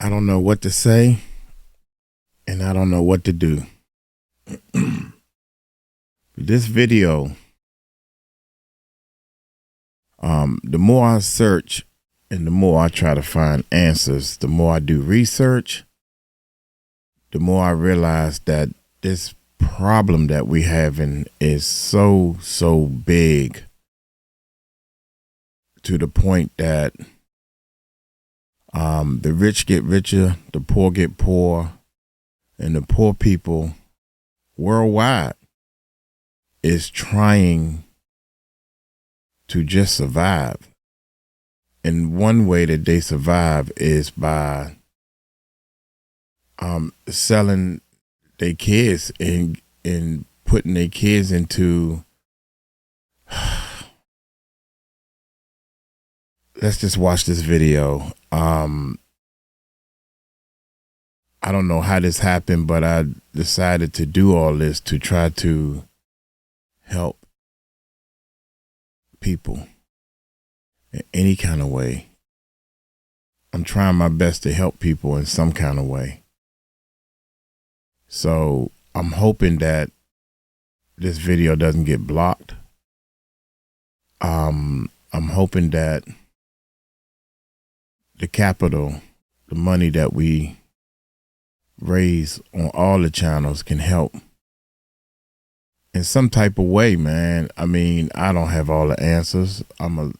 I don't know what to say, and I don't know what to do. This video, the more I search and the more I try to find answers, the more I do research, the more I realize that this problem that we having is so big, to the point that the rich get richer, the poor get poor, and the poor people worldwide is trying to just survive. And one way that they survive is by selling their kids and putting their kids into let's just watch this video. I don't know how this happened, but I decided to do all this to try to help people in any kind of way. I'm trying my best to help people in some kind of way. So I'm hoping that this video doesn't get blocked. I'm hoping that the capital, the money that we raise on all the channels, can help in some type of way, man. I mean, I don't have all the answers. I'm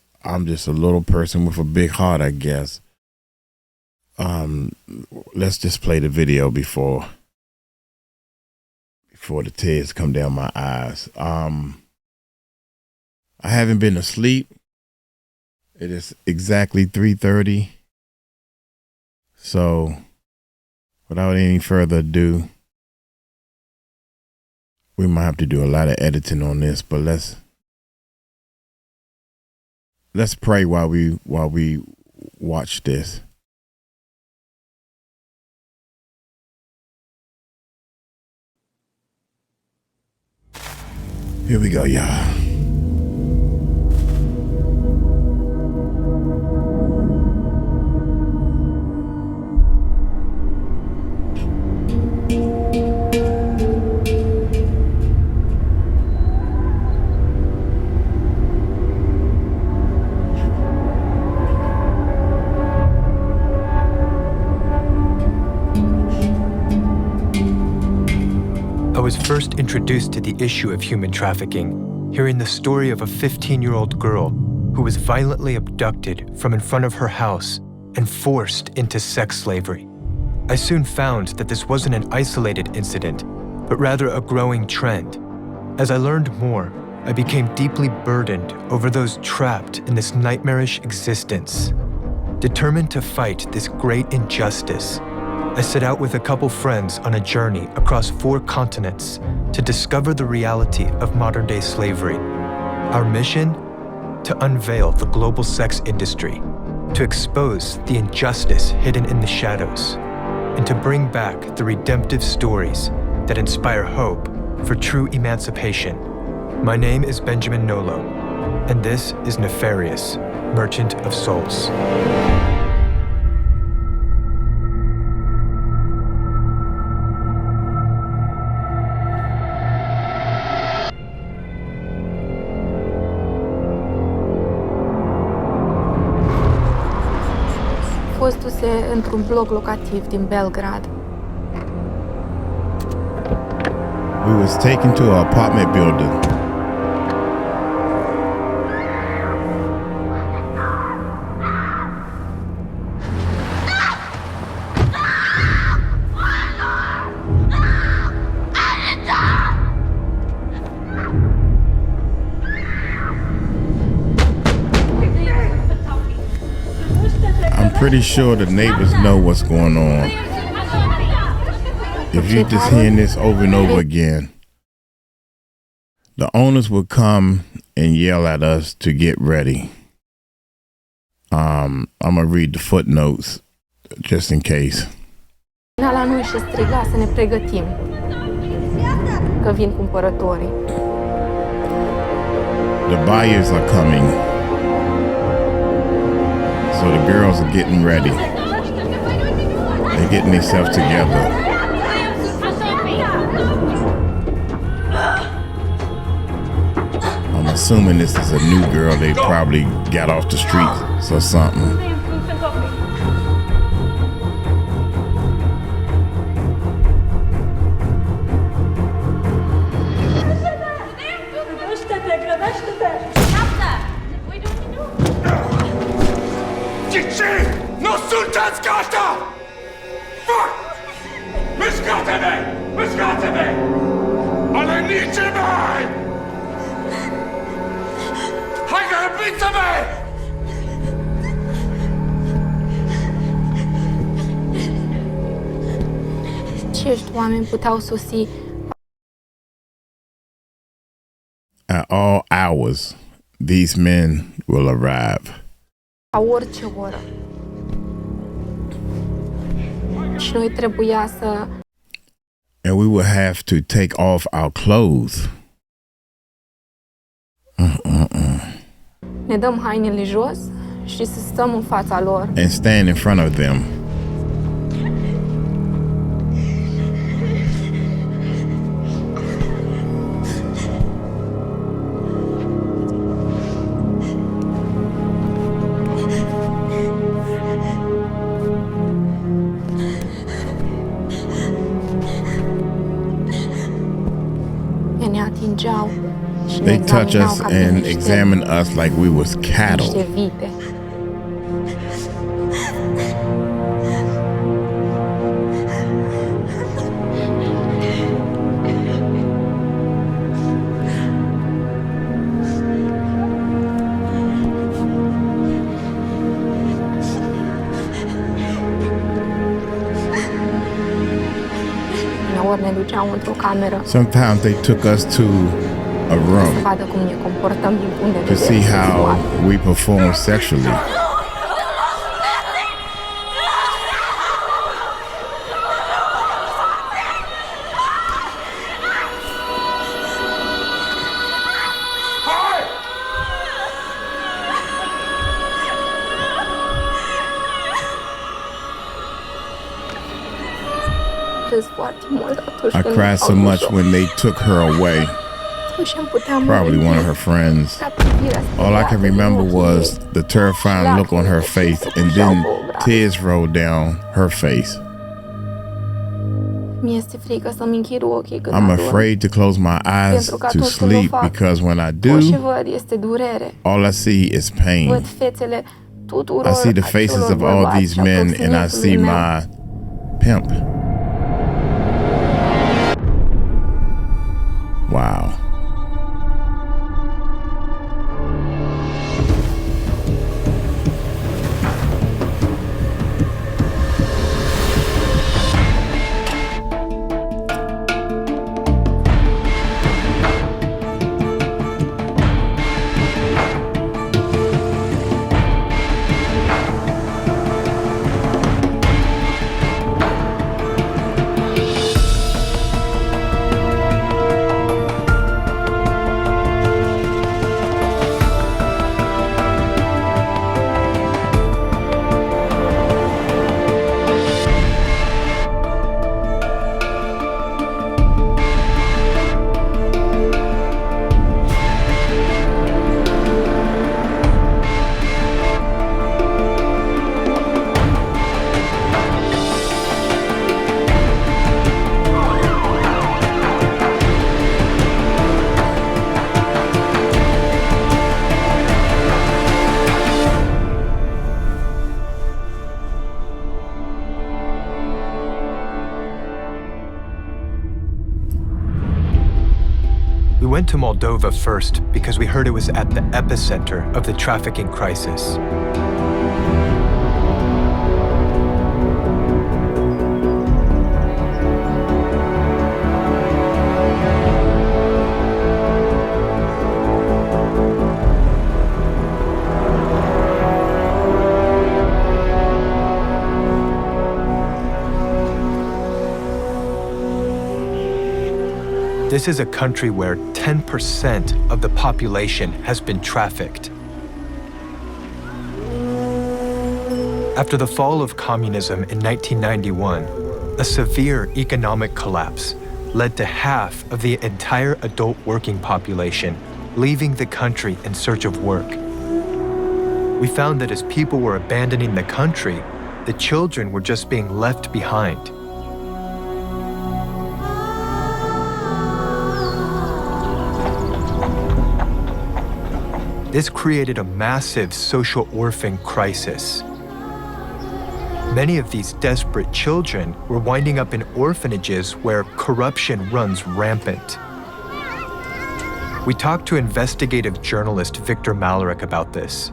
just a little person with a big heart, I guess. Let's just play the video before the tears come down my eyes. I haven't been asleep. It is exactly 3:30. So without any further ado, we might have to do a lot of editing on this, but let's pray while we watch this. Here we go, y'all. I was first introduced to the issue of human trafficking, hearing the story of a 15-year-old girl who was violently abducted from in front of her house and forced into sex slavery. I soon found that this wasn't an isolated incident, but rather a growing trend. As I learned more, I became deeply burdened over those trapped in this nightmarish existence. Determined to fight this great injustice, I set out with a couple friends on a journey across 4 continents to discover the reality of modern-day slavery. Our mission? To unveil the global sex industry, to expose the injustice hidden in the shadows, and to bring back the redemptive stories that inspire hope for true emancipation. My name is Benjamin Nolo, and this is Nefarious, Merchant of Souls. Fost duse într-un bloc locativ din Belgrad. We was taken to an apartment building. Pretty sure the neighbors know what's going on. If you're just hearing this over and over again, the owners would come and yell at us to get ready. I'm gonna read the footnotes just in case. La noi și striga să ne pregătim, că vin cumpărătorii. The buyers are coming. So the girls are getting ready. They're getting themselves together. I'm assuming this is a new girl. They probably got off the streets or something. Nu sunteți gata! Fuck! Mișcați-vă! Mișcați-vă! Ale nici mai! Hai că răpiți-vă! Acești oameni puteau sosi At all hours, these men will arrive. la orice oră. Și noi trebuia să And we would have to take off our clothes. ne dăm hainele jos și să stăm în fața lor. And stand in front of them. Ne atingeau și ne They touch examinau us ca pe and niște examine us like we was cattle. vite. Uneori ne duceau într-o cameră Sometimes they took us to a să room vadă cum ne comportăm din punct de to vedere see how sexual. we perform sexually. Râs foarte mult atunci I când cried so au much dus-o. when they took her away. Și am putea Probably mări one of her friends. ca privirea All I can speriată din remember ochii was ei. the terrifying look on her face, and then tears rolled down her face. Mi-este frică să-mi închid ochii când I'm adorm. afraid to close my eyes to sleep because when I Tot ce do, văd este durere. all I see is pain. Văd fețele tuturor I see the faces acelor of all bărbați these și a men, and I proxenetului see meu. my pimp. Wow. We went to Moldova first because we heard it was at the epicenter of the trafficking crisis. This is a country where 10% of the population has been trafficked. After the fall of communism in 1991, a severe economic collapse led to half of the entire adult working population leaving the country in search of work. We found that as people were abandoning the country, the children were just being left behind. This created a massive social orphan crisis. Many of these desperate children were winding up in orphanages where corruption runs rampant. We talked to investigative journalist 𝗟𝗓𝗡𝗞 about this.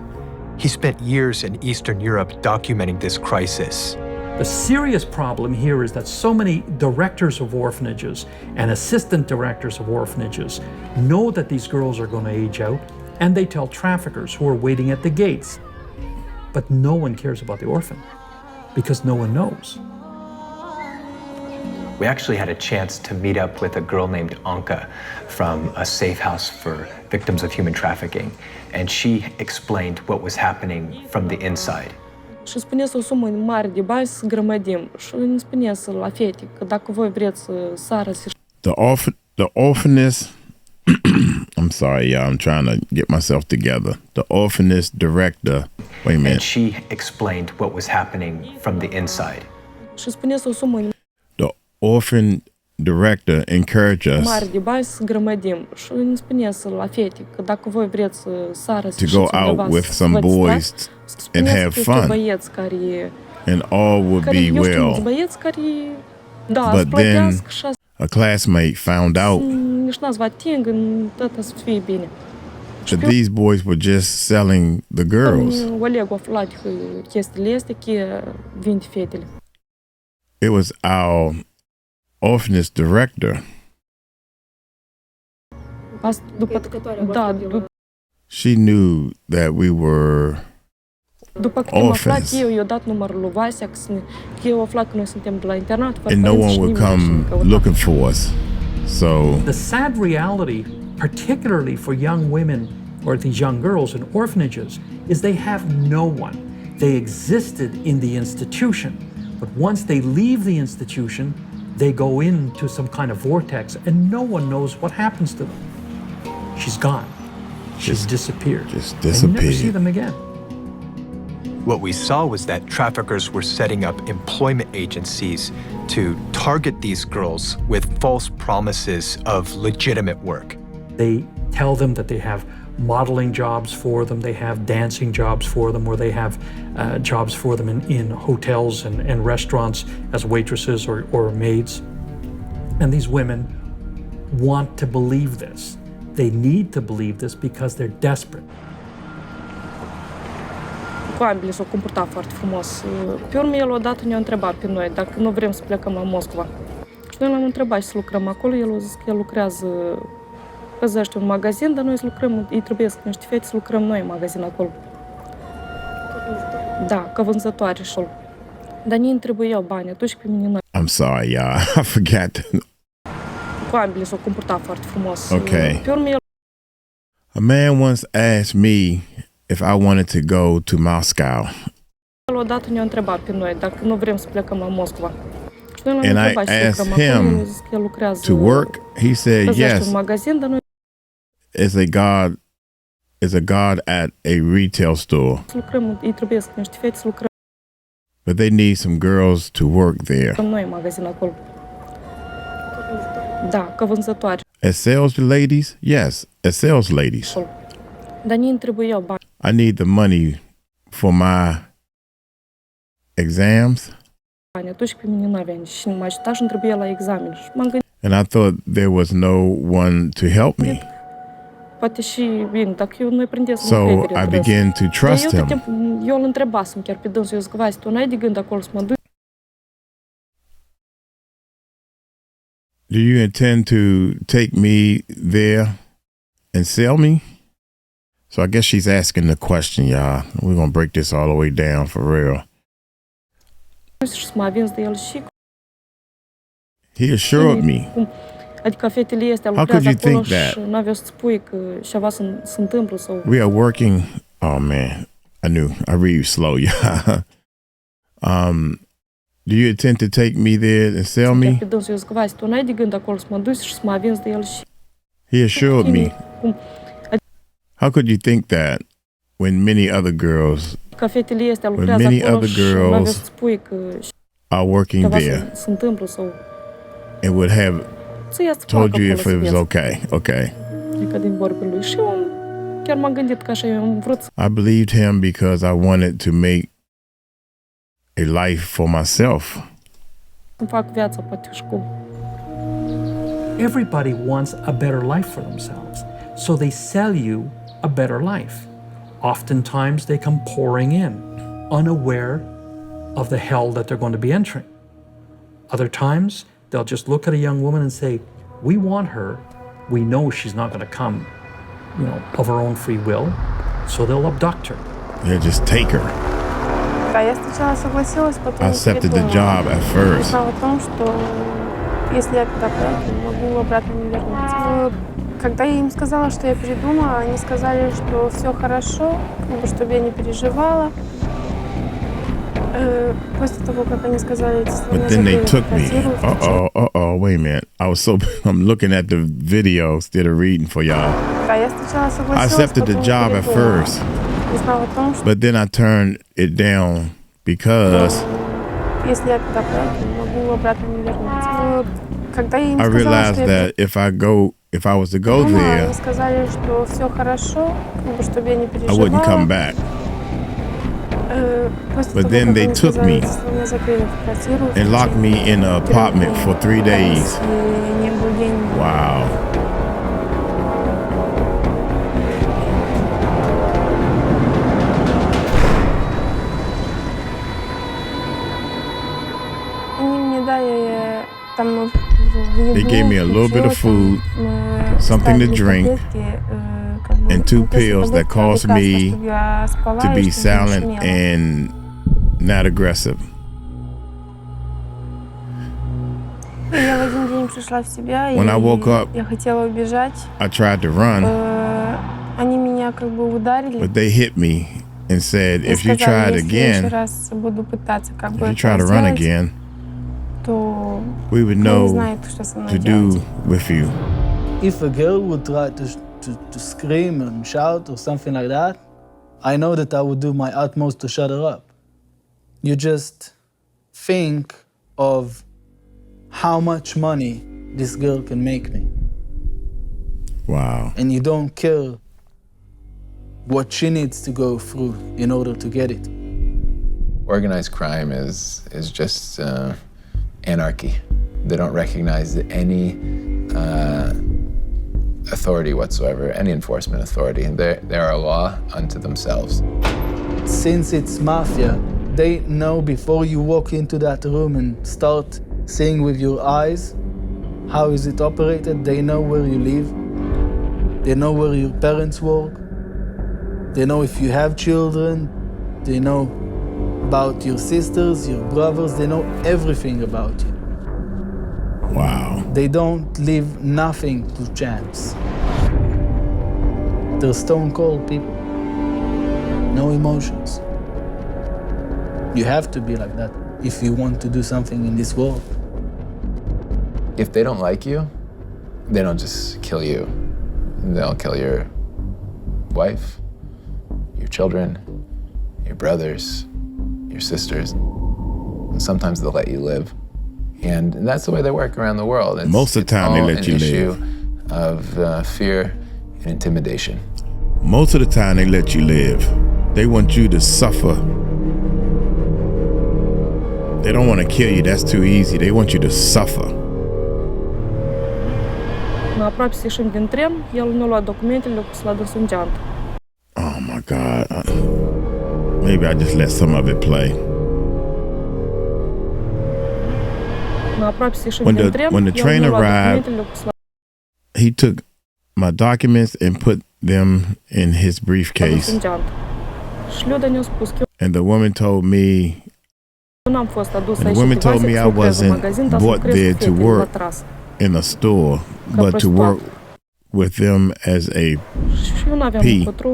He spent years in Eastern Europe documenting this crisis. The serious problem here is that so many directors of orphanages and assistant directors of orphanages know that these girls are going to age out, and they tell traffickers who are waiting at the gates. But no one cares about the orphan, because no one knows. We actually had a chance to meet up with a girl named Anka from a safe house for victims of human trafficking, and she explained what was happening from the inside. Și spune o sumă mare de bani să grămădim și ne spune la fete că dacă voi vreți să sară The orphaness I'm sorry, y'all. I'm trying to get myself together. The orphaness director. Wait a minute. And she explained what was happening from the inside. Și spune o sumă The orphan director encouraged us mare de bani să grămădim și ne spune la fete că dacă voi vreți să sară to go out with some boys and have fun, and all would be well. But then a classmate found out that these boys were just selling the girls. It was our orphanage director. She knew that we were orphans, and no one would come looking for us. So the sad reality, particularly for young women or these young girls in orphanages, is they have no one. They existed in the institution, but once they leave the institution, they go into some kind of vortex, and no one knows what happens to them. She's gone. She's disappeared. Just And you never see disappeared. them again. What we saw was that traffickers were setting up employment agencies to target these girls with false promises of legitimate work. They tell them that they have modeling jobs for them, they have dancing jobs for them, or they have jobs for them in hotels and restaurants as waitresses or maids. And these women want to believe this. They need to believe this because they're desperate. Cu ambele s-au comportat foarte frumos. Pe urmă, el odată ne-a întrebat pe noi dacă nu vrem să plecăm la Moscova. Și noi l-am întrebat să lucrăm acolo. El a zis că el lucrează, păzește un magazin, dar noi să lucrăm, îi trebuie să niște fete să lucrăm noi în magazin acolo. Da, ca vânzătoare și acolo. Dar ne trebuiau bani atunci pe mine. I'm sorry, y'all. I forgot. Cu ambele s-au comportat foarte frumos. Okay. Pe urmă, A man once asked me if I wanted to go to Moscow, el odată ne-a întrebat pe noi dacă nu vrem să plecăm la Moscova. Și noi l-am and I întrebat să asked lucrăm acolo. him El a zis că el lucrează, to work. He said păzește yes. un magazin, dar noi Is a god at a retail store, să lucrăm, îi trebuie să niște fete să lucrăm but they need some girls to work there. noi în magazin acolo. Da, ca vânzătoare. As sales ladies, yes, as sales ladies. Dar ne trebuiau bani. I need the money for my exams, Atunci pe mine n-avea nici și m-a ajutat și îmi trebuia la examen. Și m-am gândit, and I thought there was no one to help me. poate și bine, dacă eu nu-i prindesc So I began to trust him. Eu îl întrebasem chiar pe dânsul, eu zic, Vasi, tu n-ai de gând acolo să mă duci? Do you intend to take me there and sell me? So I guess she's asking the question, y'all. We're going to break this all the way down for real. Și să mă avinzi de el și He assured me. Adică fetele astea How could lucrează you acolo think that? și n-aveau să spui că ceva se întâmplă sau... We are working. Oh, man. I knew. I read you slow, y'all. Do you intend to take me there and sell me? Pe dânsul, eu zic, vai, tu n-ai de gând acolo să mă duci și să mă vinzi de el și... He assured me. Cum? How could you think that when many other girls Că fetele astea lucrează acolo și nu aveți să spui că are working there se întâmplă sau... and would have Să ia să told facă you acolo if it să was vezi. okay? Adică din vorbele lui. Și eu chiar m-am gândit că așa eu am vrut să I believed him because I wanted to make a life for myself. fac viața, poate și cum. Everybody wants a better life for themselves, so they sell you a better life. Oftentimes they come pouring in, unaware of the hell that they're going to be entering. Other times, they'll just look at a young woman and say, we want her, we know she's not going to come, of her own free will, so they'll abduct her. They'll just take her. Да, я сначала согласилась, потом I accepted the job at first. Дело в том, что если я туда поеду, могу обратно не вернуться. Когда я им сказала, что я передумала, они сказали, что все хорошо, чтобы я не переживала. После того, как они сказали эти слова, But then they took me. Wait a minute. I'm looking at the video instead of reading for y'all. Да, я сначала I согласилась, accepted the потом job at передумала. first, Дело в том, что but then I turned it down because если я туда поеду, могу обратно не вернуться. Когда я им I сказала, realized что я that if I was to go передумала, there, они сказали, что все хорошо, чтобы я не I переживала. wouldn't come back. После But того, then как they они took сказали me эти слова, меня закрыли в квартиру, and locked me in an apartment for 3 days. Не был день. Wow. Они мне дали там They gave me a little bit of food, something to drink, and 2 pills that caused me to be silent and not aggressive. Я в один день пришла в себя, и When I woke up, я хотела убежать. I tried to run, Они меня как бы ударили. but they hit me and said, И if you try сказали, it если я еще again, раз буду пытаться как бы if you это try to run сделать, again, то we would они know знают, что со мной to делать. do with you. If a girl would try to scream and shout or something like that, I know that I would do my utmost to shut her up. You just think of how much money this girl can make me. Wow. And you don't care what she needs to go through in order to get it. Organized crime is just anarchy. They don't recognize any authority whatsoever, any enforcement authority, and they are a law unto themselves. Since it's mafia, they know before you walk into that room and start seeing with your eyes how is it operated. They know where you live. They know where your parents work. They know if you have children. They know about your sisters, your brothers. They know everything about you. Wow. They don't leave nothing to chance. They're stone cold people. No emotions. You have to be like that if you want to do something in this world. If they don't like you, they don't just kill you. They'll kill your wife, your children, your brothers, your sisters. And sometimes they'll let you live. And that's the way they work around the world. Most of the time, they let you live. It's all an issue of fear and intimidation. Most of the time, they let you live. They want you to suffer. They don't want to kill you. That's too easy. They want you to suffer. Мы aproape să ieșim din tren, el nu a luat documentele, le-a pus la dânsul în geantă. Oh my God. Maybe I just let some of it play. Мы aproape să ieșim When din the- tren, when the el train nu a luat arrived, documentele, le-a pus la He took my documents and put them in his dânsul briefcase. în geantă. Și Luda ne-a spus că And the woman told me, eu n-am fost adus And aici the women pe told me Vasic I să lucrez în wasn't magazin, dar să brought lucrez there cu to fetele work. la tras. in a store, but to work with them as a Și eu n-aveam P. încotro.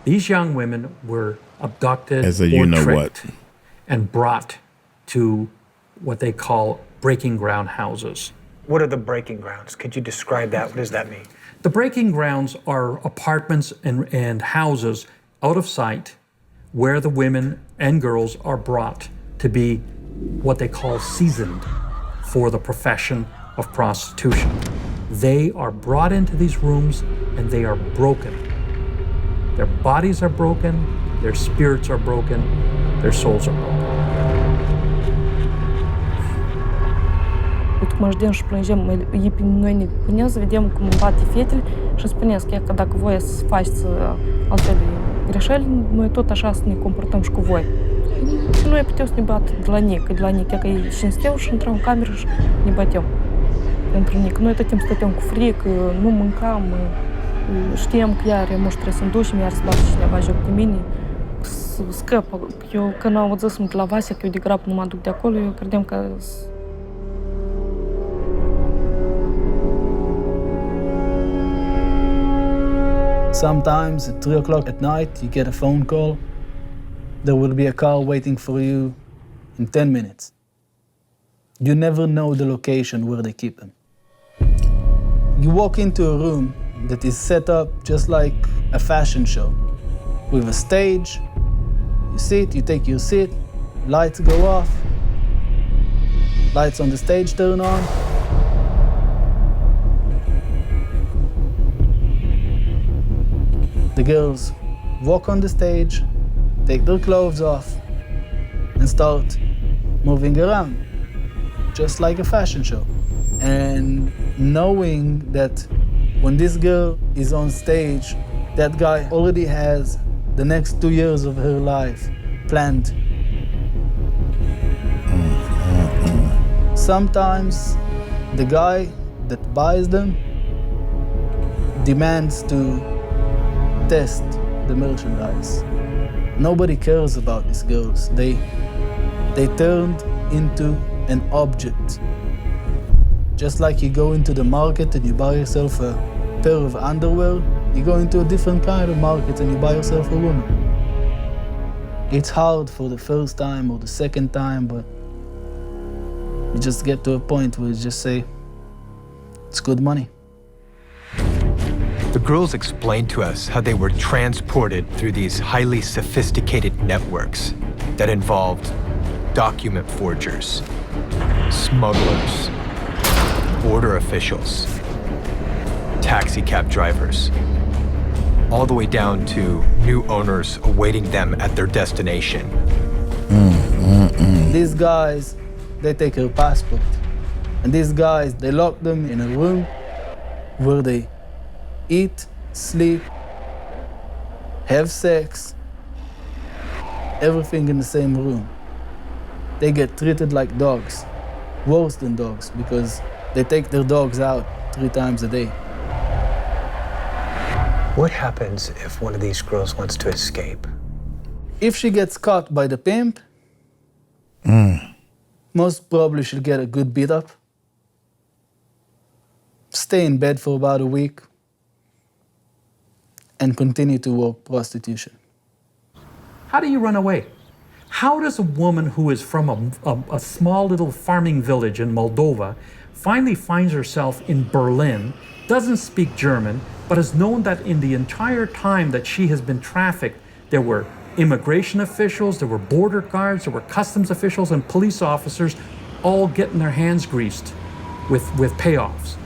These young women were abducted As a or you know what. tricked. and brought to what they call breaking ground houses. What are the breaking grounds? Could you describe that? What does that mean? The breaking grounds are apartments and houses out of sight where the women and girls are brought to be what they call seasoned for the profession of prostitution. They are brought into these rooms and they are broken. Their bodies are broken, their spirits are broken, their souls are broken. Вот mă judem și plângem, ei pe noi ne punea să vedem cum bate fetele și spunea că dacă voi să faceți altfel de greșeli, noi tot așa să ne comportăm și cu voi. Și noi puteam să ne bată de la nic, că ei cinsteau și intram în cameră și ne băteau. Pentru nic. Noi tot timpul stăteam cu frică, nu mâncam, știam că iar eu trebuie să-mi ducem, iar să bată cineva joc de mine, să scăp. Eu când am auzit la Vasia că eu de grabă nu mă duc de acolo, eu credeam că Sometimes at 3 o'clock at night, you get a phone call. There will be a car waiting for you in 10 minutes. You never know the location where they keep them. You walk into a room that is set up just like a fashion show, with a stage. You sit, you take your seat, lights go off, lights on the stage turn on. The girls walk on the stage, take their clothes off, and start moving around, just like a fashion show. And knowing that when this girl is on stage, that guy already has the next 2 years of her life planned. Sometimes the guy that buys them demands to test the merchandise. Nobody cares about these girls. They turned into an object. Just like you go into the market and you buy yourself a pair of underwear, you go into a different kind of market and you buy yourself a woman. It's hard for the first time or the second time, but you just get to a point where you just say, it's good money. The girls explained to us how they were transported through these highly sophisticated networks that involved document forgers, smugglers, border officials, taxi cab drivers, all the way down to new owners awaiting them at their destination. These guys, they take her passport. And these guys, they lock them in a room where they eat, sleep, have sex, everything in the same room. They get treated like dogs, worse than dogs, because they take their dogs out 3 times a day. What happens if one of these girls wants to escape? If she gets caught by the pimp, most probably she'll get a good beat up, stay in bed for about a week, and continue to work prostitution. How do you run away? How does a woman who is from a small little farming village in Moldova finally finds herself in Berlin, doesn't speak German, but has known that in the entire time that she has been trafficked, there were immigration officials, there were border guards, there were customs officials and police officers all getting their hands greased with payoffs?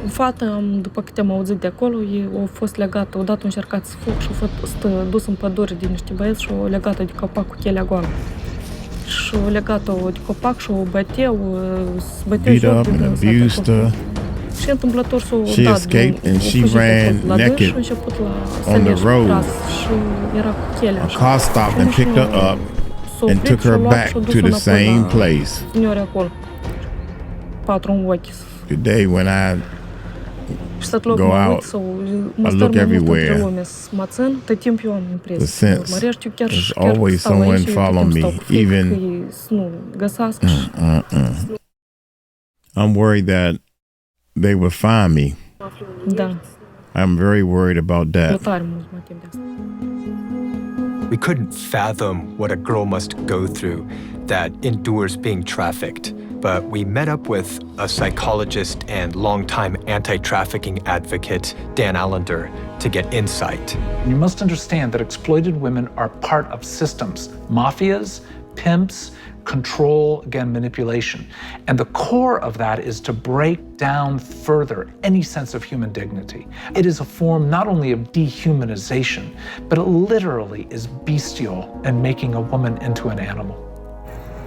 Fata, după câte am auzit de acolo, a fost legată, odată a încercat să fug și a fost dus în pădure de niște băieți și o legată de copac cu chelea goală. Și o legată de copac și o băteau, se băteau joc de dânsă. Și întâmplător s-o dat, escaped and she ran naked on the road. A car stopped and picked her up and took her back to the same place. Today when I go out, I look everywhere. The sense there's always someone following me, even I'm worried that they will find me. I'm very worried about that. We couldn't fathom what a girl must go through that endures being trafficked. But we met up with a psychologist and longtime anti-trafficking advocate, Dan Allender, to get insight. You must understand that exploited women are part of systems, mafias, pimps, control, again, manipulation. And the core of that is to break down further any sense of human dignity. It is a form not only of dehumanization, but it literally is bestial and making a woman into an animal.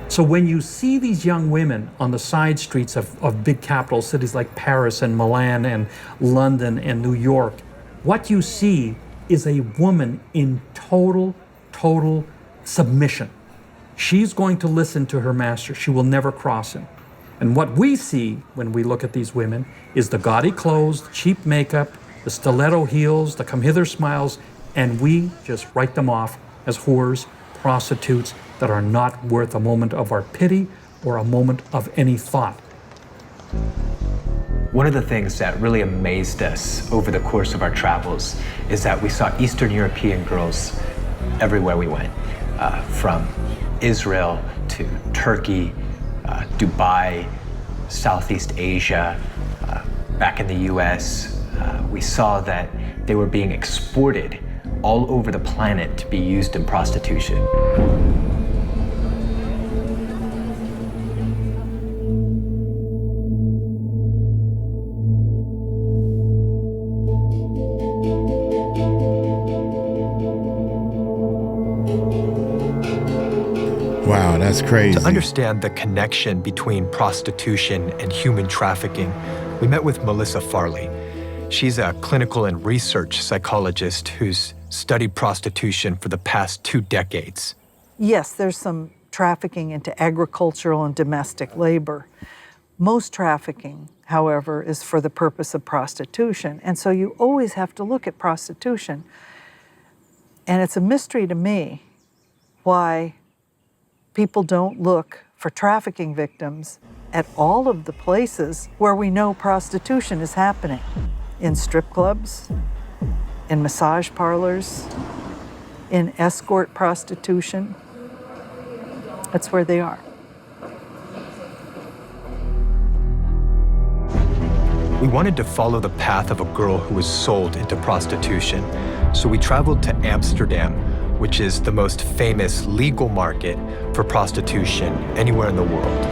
So when you see these young women on the side streets of big capital cities like Paris and Milan and London and New York, what you see is a woman in total submission. She's going to listen to her master. She will never cross him. And what we see when we look at these women is the gaudy clothes, the cheap makeup, the stiletto heels, the come-hither smiles, and we just write them off as whores, prostitutes that are not worth a moment of our pity or a moment of any thought. One of the things that really amazed us over the course of our travels is that we saw Eastern European girls everywhere we went, from Israel to Turkey, Dubai, Southeast Asia, back in the US. We saw that they were being exported all over the planet to be used in prostitution. Wow, that's crazy. To understand the connection between prostitution and human trafficking, we met with Melissa Farley. She's a clinical and research psychologist who's studied prostitution for the past 2 decades. Yes, there's some trafficking into agricultural and domestic labor. Most trafficking, however, is for the purpose of prostitution. And so you always have to look at prostitution. And it's a mystery to me why people don't look for trafficking victims at all of the places where we know prostitution is happening. In strip clubs, in massage parlors, in escort prostitution. That's where they are. We wanted to follow the path of a girl who was sold into prostitution, so we traveled to Amsterdam, which is the most famous legal market for prostitution anywhere in the world.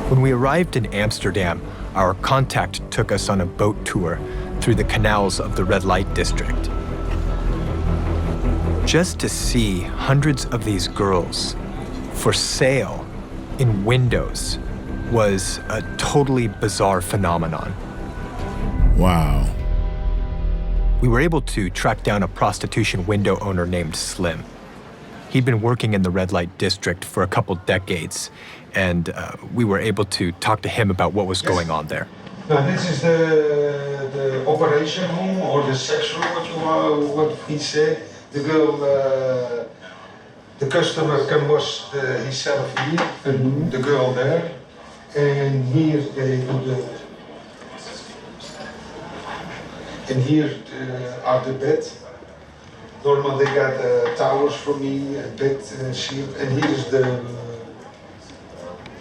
When we arrived in Amsterdam, our contact took us on a boat tour through the canals of the red light district. Just to see hundreds of these girls for sale in windows was a totally bizarre phenomenon. Wow. We were able to track down a prostitution window owner named Slim. He'd been working in the red light district for a couple decades, and we were able to talk to him about what was going on there. Now this is the operation room or the sex room, what he said. The girl, the customer can wash himself here, and the girl there, and here they do and here are the bed. Normal they got towels for me, a bed sheet, and here is the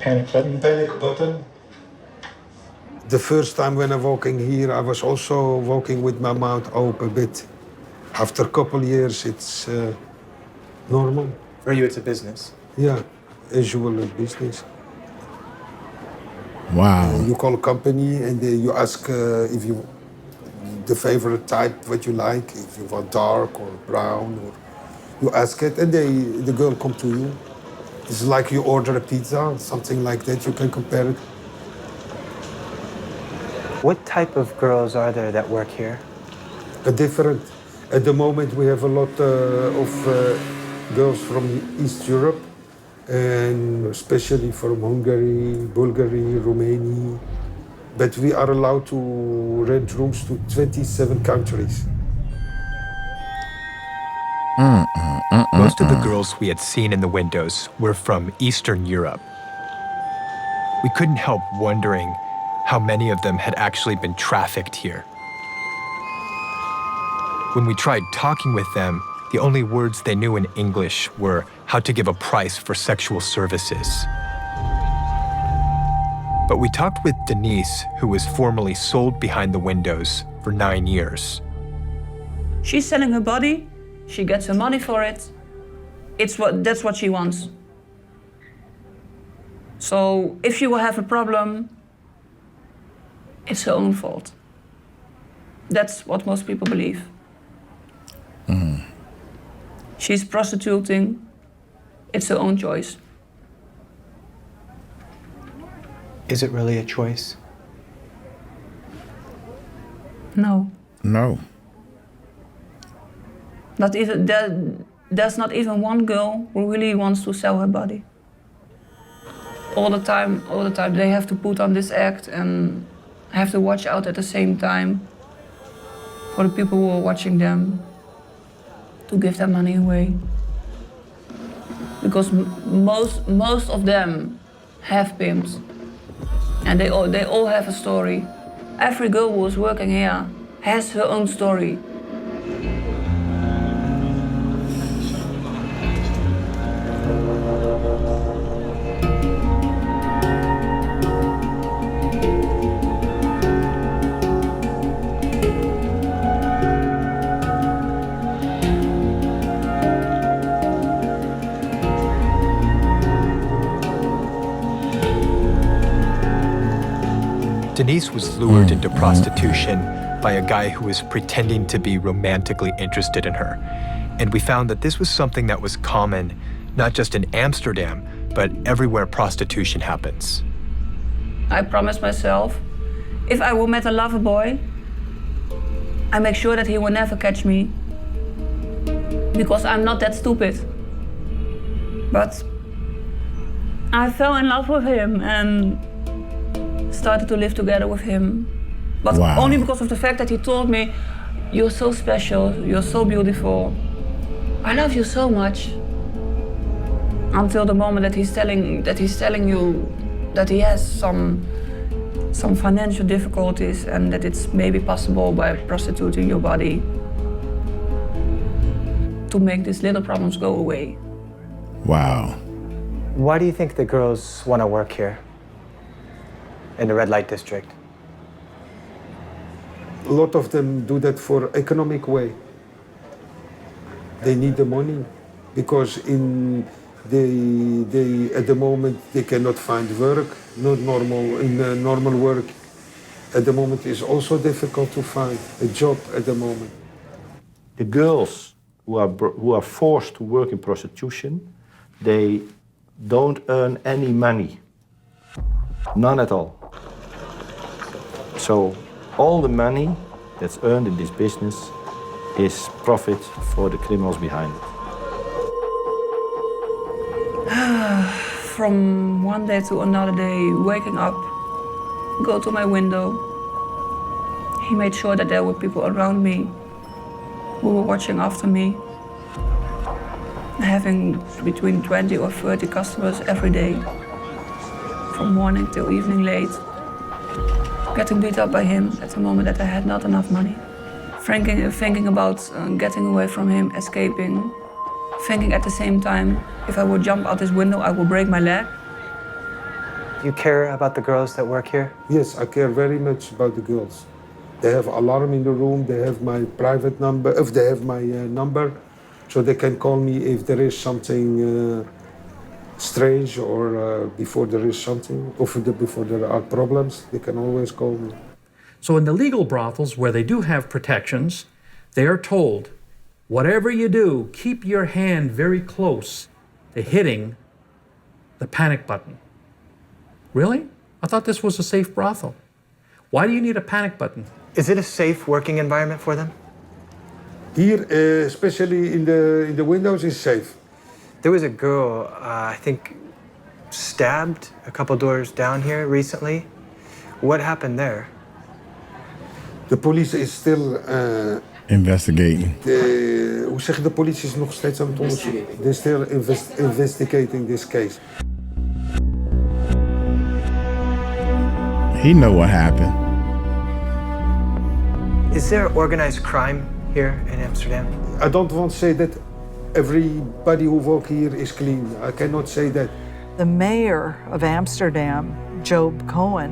panic button. The first time when I walking here, I was also walking with my mouth open a bit. After a couple years, it's normal. For you, it's a business? Yeah, usual business. Wow. You call a company and you ask if you the favorite type, what you like, if you want dark or brown, or you ask it, and the girl come to you. It's like you order a pizza, something like that. You can compare it. What type of girls are there that work here? Different. At the moment, we have a lot of girls from East Europe, and especially from Hungary, Bulgaria, Romania. But we are allowed to rent rooms to 27 countries. Most of the girls we had seen in the windows were from Eastern Europe. We couldn't help wondering how many of them had actually been trafficked here. When we tried talking with them, the only words they knew in English were how to give a price for sexual services. But we talked with Denise, who was formerly sold behind the windows for 9 years. She's selling her body, she gets her money for it. That's what she wants. So if you will have a problem, it's her own fault. That's what most people believe. She's prostituting, it's her own choice. Is it really a choice? No. No. Not even, there's not even one girl who really wants to sell her body. All the time, they have to put on this act and have to watch out at the same time for the people who are watching them to give their money away. Because most of them have pimps, and they all have a story. Every girl who is working here has her own story. Denise was lured into prostitution by a guy who was pretending to be romantically interested in her. And we found that this was something that was common, not just in Amsterdam, but everywhere prostitution happens. I promised myself, if I will meet a lover boy, I make sure that he will never catch me, because I'm not that stupid. But I fell in love with him and started to live together with him. But only because of the fact that he told me, you're so special, you're so beautiful, I love you so much. Until the moment that he's telling you that he has some financial difficulties and that it's maybe possible by prostituting your body to make these little problems go away. Wow. Why do you think the girls want to work here in the red light district? A lot of them do that for economic way. They need the money because they at the moment they cannot find work, not normal work. At the moment it's also difficult to find a job at the moment. The girls who are forced to work in prostitution, they don't earn any money, none at all. So all the money that's earned in this business is profit for the criminals behind it. From one day to another day, waking up, go to my window. He made sure that there were people around me who were watching after me. Having between 20 or 30 customers every day, from morning till evening late. Getting beat up by him at the moment that I had not enough money. Thinking about getting away from him, escaping. Thinking at the same time, if I would jump out this window, I will break my leg. You care about the girls that work here? Yes, I care very much about the girls. They have alarm in the room, they have my private number, if they have my number, so they can call me if there is something strange or before there is something, or before there are problems, they can always call me. So in the legal brothels where they do have protections, they are told, whatever you do, keep your hand very close to hitting the panic button. Really? I thought this was a safe brothel. Why do you need a panic button? Is it a safe working environment for them? Here, especially in the windows, is safe. There was a girl, I think, stabbed a couple doors down here recently. What happened there? The police is still investigating. Hoe Hoe zeg je, de politie is nog steeds aan het onderzoeken. They're still investigating this case. He know what happened. Is there organized crime here in Amsterdam? I don't want to say that everybody who works here is clean. I cannot say that. The mayor of Amsterdam, 𝗟𝗓𝗡𝗞,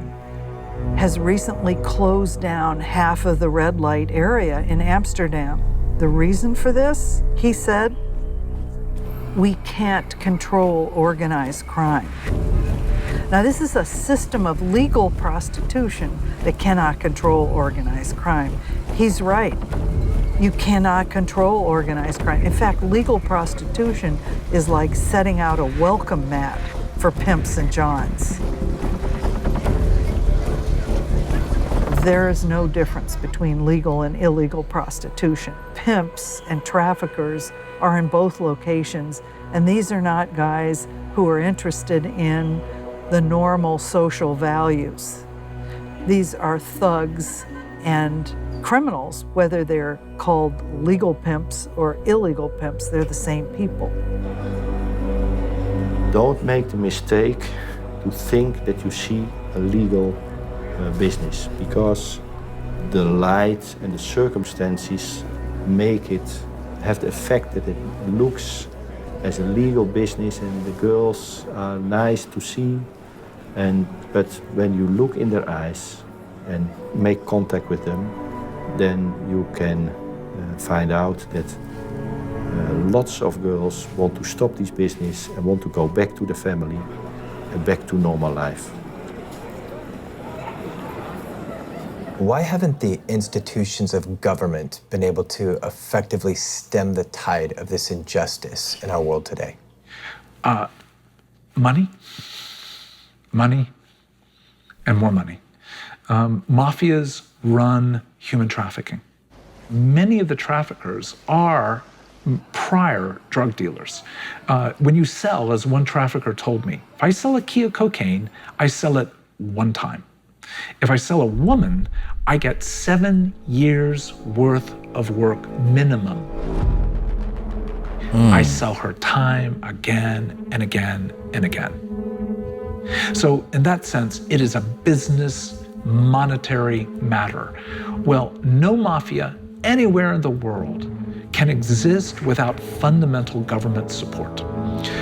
has recently closed down half of the red light area in Amsterdam. The reason for this, he said, we can't control organized crime. Now, this is a system of legal prostitution that cannot control organized crime. He's right. You cannot control organized crime. In fact, legal prostitution is like setting out a welcome mat for pimps and johns. There is no difference between legal and illegal prostitution. Pimps and traffickers are in both locations, and these are not guys who are interested in the normal social values. These are thugs and criminals, whether they're called legal pimps or illegal pimps, they're the same people. Don't make the mistake to think that you see a legal business, because the light and the circumstances make it have the effect that it looks as a legal business and the girls are nice to see. But when you look in their eyes and make contact with them, then you can find out that lots of girls want to stop this business and want to go back to the family and back to normal life. Why haven't the institutions of government been able to effectively stem the tide of this injustice in our world today? Money, and more money. Mafias run human trafficking. Many of the traffickers are prior drug dealers. When you sell, as one trafficker told me, if I sell a key of cocaine, I sell it one time. If I sell a woman, I get 7 years worth of work minimum. I sell her time again and again and again. So in that sense, it is a business, monetary matter. Well, no mafia anywhere in the world can exist without fundamental government support.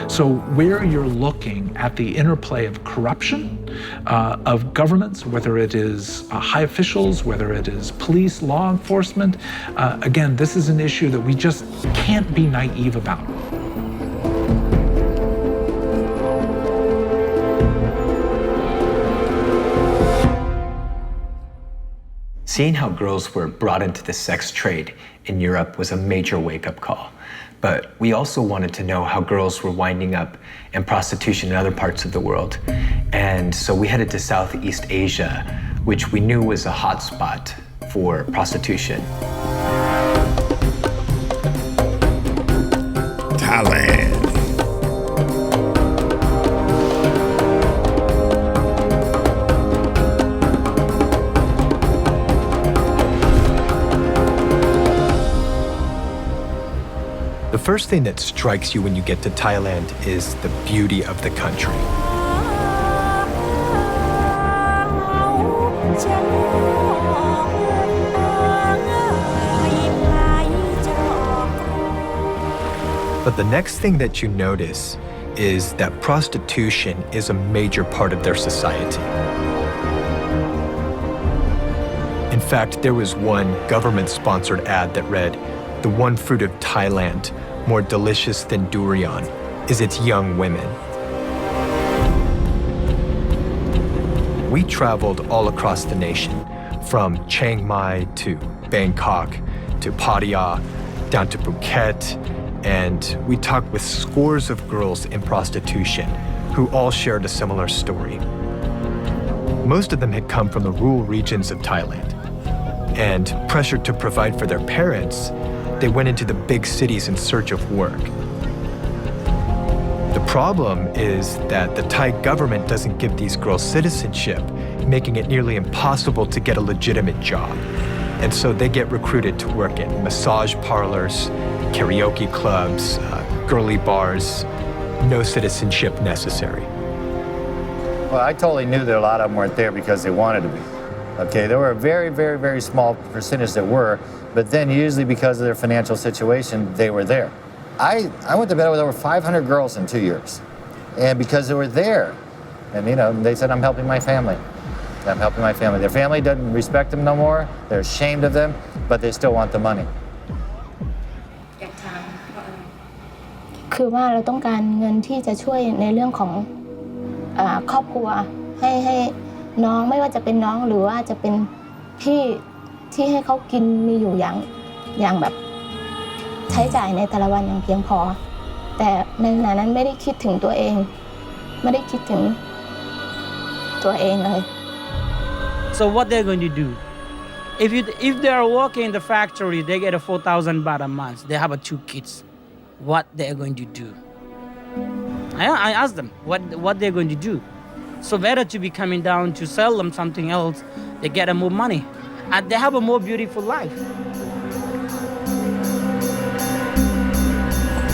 So where you're looking at the interplay of corruption of governments, whether it is high officials, whether it is police, law enforcement, again, this is an issue that we just can't be naive about. Seeing how girls were brought into the sex trade in Europe was a major wake-up call. But we also wanted to know how girls were winding up in prostitution in other parts of the world. And so we headed to Southeast Asia, which we knew was a hot spot for prostitution. Thailand. The first thing that strikes you when you get to Thailand is the beauty of the country. But the next thing that you notice is that prostitution is a major part of their society. In fact, there was one government-sponsored ad that read, "The one fruit of Thailand, more delicious than durian, is its young women." We traveled all across the nation, from Chiang Mai to Bangkok to Pattaya, down to Phuket, and we talked with scores of girls in prostitution who all shared a similar story. Most of them had come from the rural regions of Thailand, and pressured to provide for their parents, they went into the big cities in search of work. The problem is that the Thai government doesn't give these girls citizenship, making it nearly impossible to get a legitimate job. And so they get recruited to work in massage parlors, karaoke clubs, girly bars, no citizenship necessary. Well, I totally knew that a lot of them weren't there because they wanted to be. Okay, there were a very, very, very small percentage that were, but then usually because of their financial situation, they were there. I went to bed with over 500 girls in 2 years, and because they were there, and they said, I'm helping my family. I'm helping my family. Their family doesn't respect them no more. They're ashamed of them, but they still want the money. คือว่าเราต้องการเงินที่จะช่วยในเรื่องของครอบครัวให้น้องไม่ว่าจะเป็นน้องหรือว่าจะเป็นพี่ที่ให้เขากินมีอยู่อย่างแบบใช้จ่ายในแต่ละวันอย่างเพียงพอแต่ในขณะนั้นไม่ได้คิดถึงตัวเองไม่ได้คิดถึงตัวเองเลย So what they're going to do? If they are working in the factory, they get a 4,000 baht a month. They have 2 kids. What they're going to do? I asked them what they're going to do. So better to be coming down to sell them something else. They get more money, and they have a more beautiful life.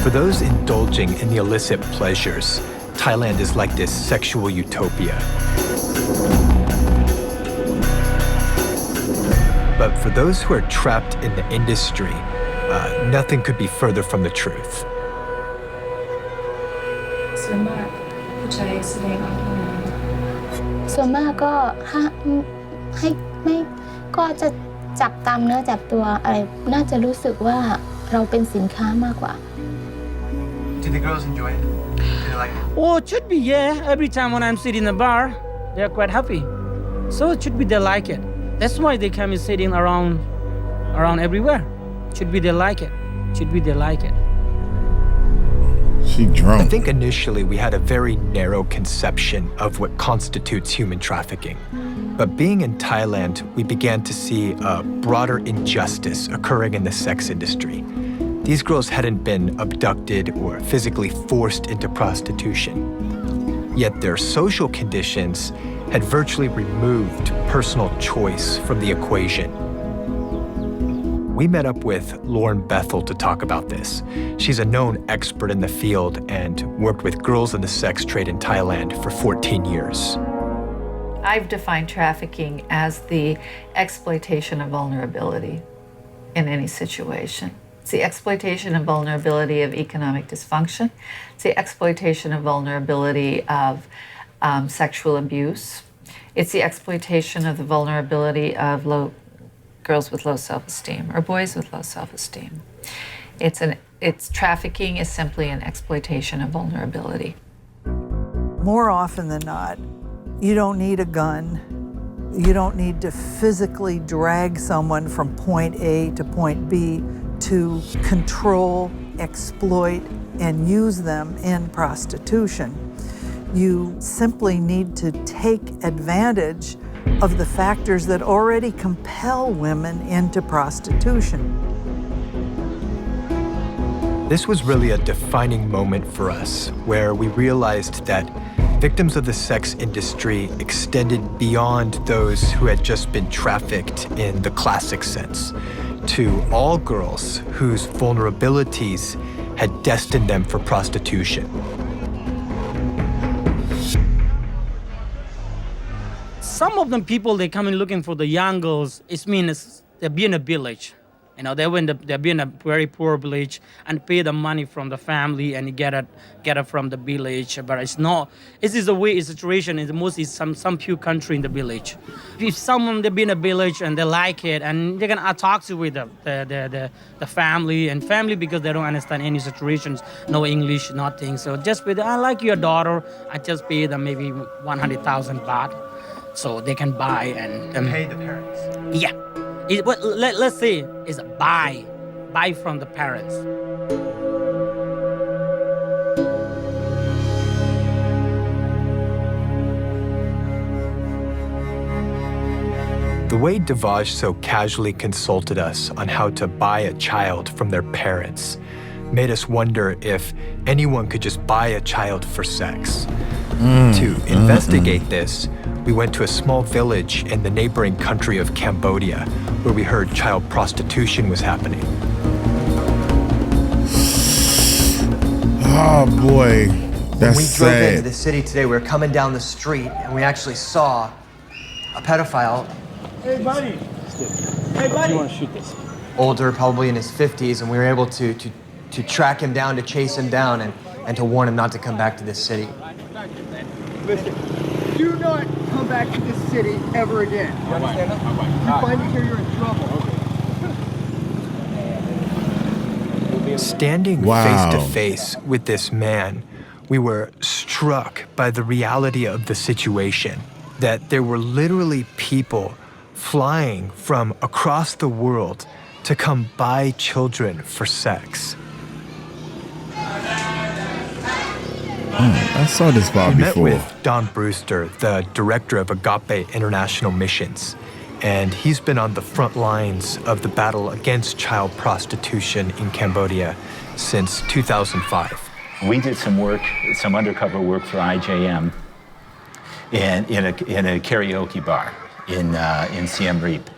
For those indulging in the illicit pleasures, Thailand is like this sexual utopia. But for those who are trapped in the industry, nothing could be further from the truth. ส่วนมากผู้ชายแสดงออกยังไงส่วนมากก็ให้ไม่ก็จะจับตามเนื้อจับตัวอะไรน่าจะรู้สึกว่าเราเป็นสินค้ามากกว่า Do the girls enjoy it? Do they like it? Oh, it should be, yeah. Every time when I'm sitting in the bar, they're quite happy. So it should be they like it. That's why they come and sitting around everywhere. Should be they like it. Should be they like it. She drunk. I think initially we had a very narrow conception of what constitutes human trafficking. But being in Thailand, we began to see a broader injustice occurring in the sex industry. These girls hadn't been abducted or physically forced into prostitution. Yet their social conditions had virtually removed personal choice from the equation. We met up with Lauren Bethel to talk about this. She's a known expert in the field and worked with girls in the sex trade in Thailand for 14 years. I've defined trafficking as the exploitation of vulnerability in any situation. It's the exploitation of vulnerability of economic dysfunction. It's the exploitation of vulnerability of sexual abuse. It's the exploitation of the vulnerability of girls with low self-esteem or boys with low self-esteem. It's trafficking is simply an exploitation of vulnerability. More often than not, you don't need a gun. You don't need to physically drag someone from point A to point B to control, exploit, and use them in prostitution. You simply need to take advantage of the factors that already compel women into prostitution. This was really a defining moment for us, where we realized that victims of the sex industry extended beyond those who had just been trafficked in the classic sense, to all girls whose vulnerabilities had destined them for prostitution. Some of them people, they come in looking for the young girls. It means they're being a village. They're being a very poor village and pay the money from the family and get it from the village. But it's not. This is the way it's situation is mostly some few country in the village. If someone they be in a village and they like it and they can talk to with the family because they don't understand any situations, no English, nothing. So just pay I like your daughter. I just pay them maybe 100,000 baht, so they can buy and pay the parents. Yeah. Let's say it's a buy from the parents. The way 𝗙𝗢𝗡 so casually consulted us on how to buy a child from their parents made us wonder if anyone could just buy a child for sex. To investigate this, we went to a small village in the neighboring country of Cambodia, where we heard child prostitution was happening. Oh boy, that's When we drove into sad. the city today, we were coming down the street and we actually saw a pedophile. Hey, buddy. Hey, buddy. You want to shoot this? Older, probably in his 50s, and we were able to track him down, to chase him down, and to warn him not to come back to this city. Listen, do not come back to this city ever again. You understand that? You find me here, you're in trouble. Standing Wow. face to face with this man, we were struck by the reality of the situation, that there were literally people flying from across the world to come buy children for sex. I saw this bar We met before. with Don Brewster, the director of 𝗓𝐷𝐵 International Missions, and he's been on the front lines of the battle against child prostitution in Cambodia since 2005. We did some work, some undercover work for IJM in a karaoke bar in Siem Reap.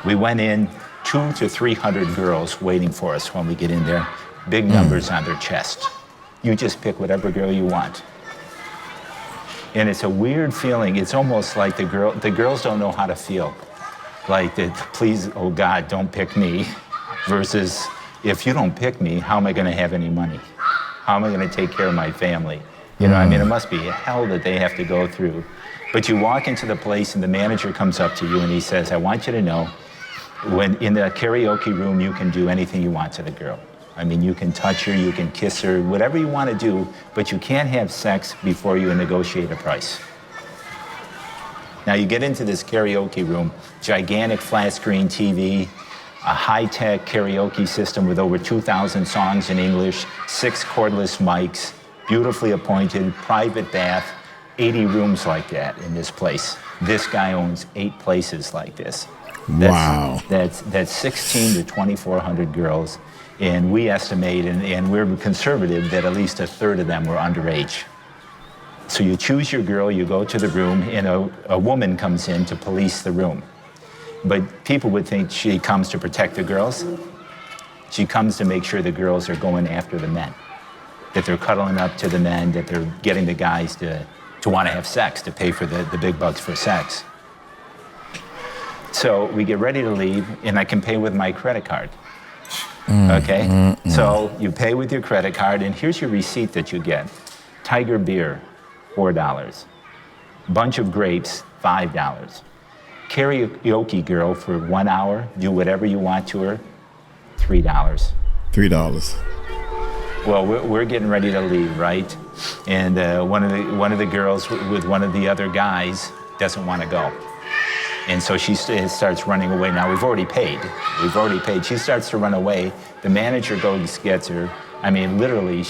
We went in, 200 to 300 girls waiting for us when we get in there, big numbers on their chest. You just pick whatever girl you want. And it's a weird feeling. It's almost like the girls don't know how to feel. Like, please, oh God, don't pick me. Versus, if you don't pick me, how am I going to have any money? How am I going to take care of my family? You know, I mean, it must be hell that they have to go through. But you walk into the place and the manager comes up to you and he says, I want you to know, when in the karaoke room, you can do anything you want to the girl. I mean, you can touch her, you can kiss her, whatever you want to do, but you can't have sex before you negotiate a price. Now you get into this karaoke room, gigantic flat screen TV, a high-tech karaoke system with over 2,000 songs in English, 6 cordless mics, beautifully appointed, private bath, 80 rooms like that in this place. This guy owns 8 places like this. Wow. That's 16 to 2,400 girls. And we estimate, and we're conservative, that at least a third of them were underage. So you choose your girl, you go to the room, and a woman comes in to police the room. But people would think she comes to protect the girls. She comes to make sure the girls are going after the men, that they're cuddling up to the men, that they're getting the guys to want to have sex, to pay for the big bucks for sex. So we get ready to leave, and I can pay with my credit card. Okay? So you pay with your credit card, and here's your receipt that you get. Tiger beer, $4. Bunch of grapes, $5. Karaoke girl for 1 hour, do whatever you want to her, $3. $3. Well, we're getting ready to leave, right? And one of the girls with one of the other guys doesn't want to go. And so she starts running away. Now, we've already paid. She starts to run away. The manager goes, gets her. I mean, literally,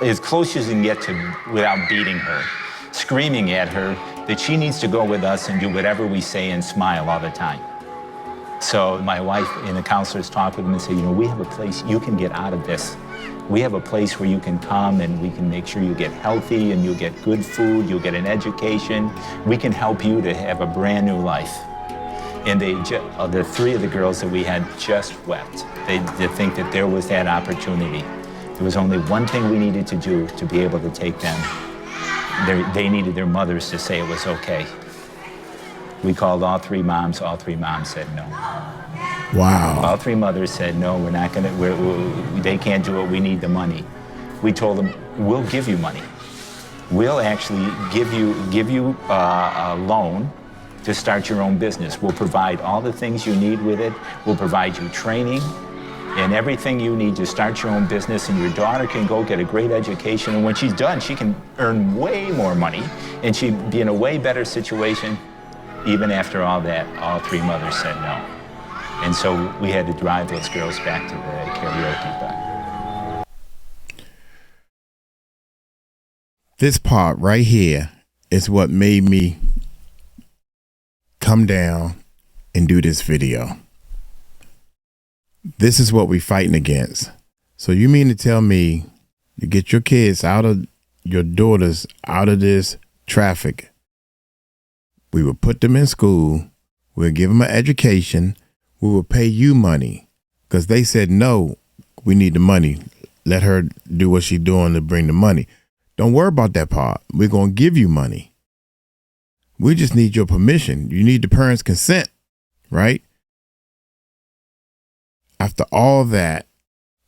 as close as you can get to without beating her, screaming at her that she needs to go with us and do whatever we say and smile all the time. So my wife and the counselors talk with them and say, you know, we have a place you can get out of this. We have a place where you can come and we can make sure you get healthy and you'll get good food, you'll get an education. We can help you to have a brand new life. And the 3 of the girls that we had just wept. They think that there was that opportunity. There was only one thing we needed to do to be able to take them. They needed their mothers to say it was okay. We called all 3 moms. All 3 moms said no. Wow. All 3 mothers said, no, we're not going to, they can't do it, we need the money. We told them, we'll give you money. We'll actually give you a loan to start your own business. We'll provide all the things you need with it. We'll provide you training and everything you need to start your own business, and your daughter can go get a great education, and when she's done, she can earn way more money, and she'd be in a way better situation. Even after all that, all 3 mothers said no. And so we had to drive those girls back to the karaoke bar. This part right here is what made me come down and do this video. This is what we're fighting against. So you mean to tell me to get your kids out of, your daughters out of this traffic, we will put them in school, we'll give them an education, we will pay you money, because they said, no, we need the money. let her do what she's doing to bring the money. Don't worry about that part. We're going to give you money. We just need your permission. You need the parents' consent, right? After all that,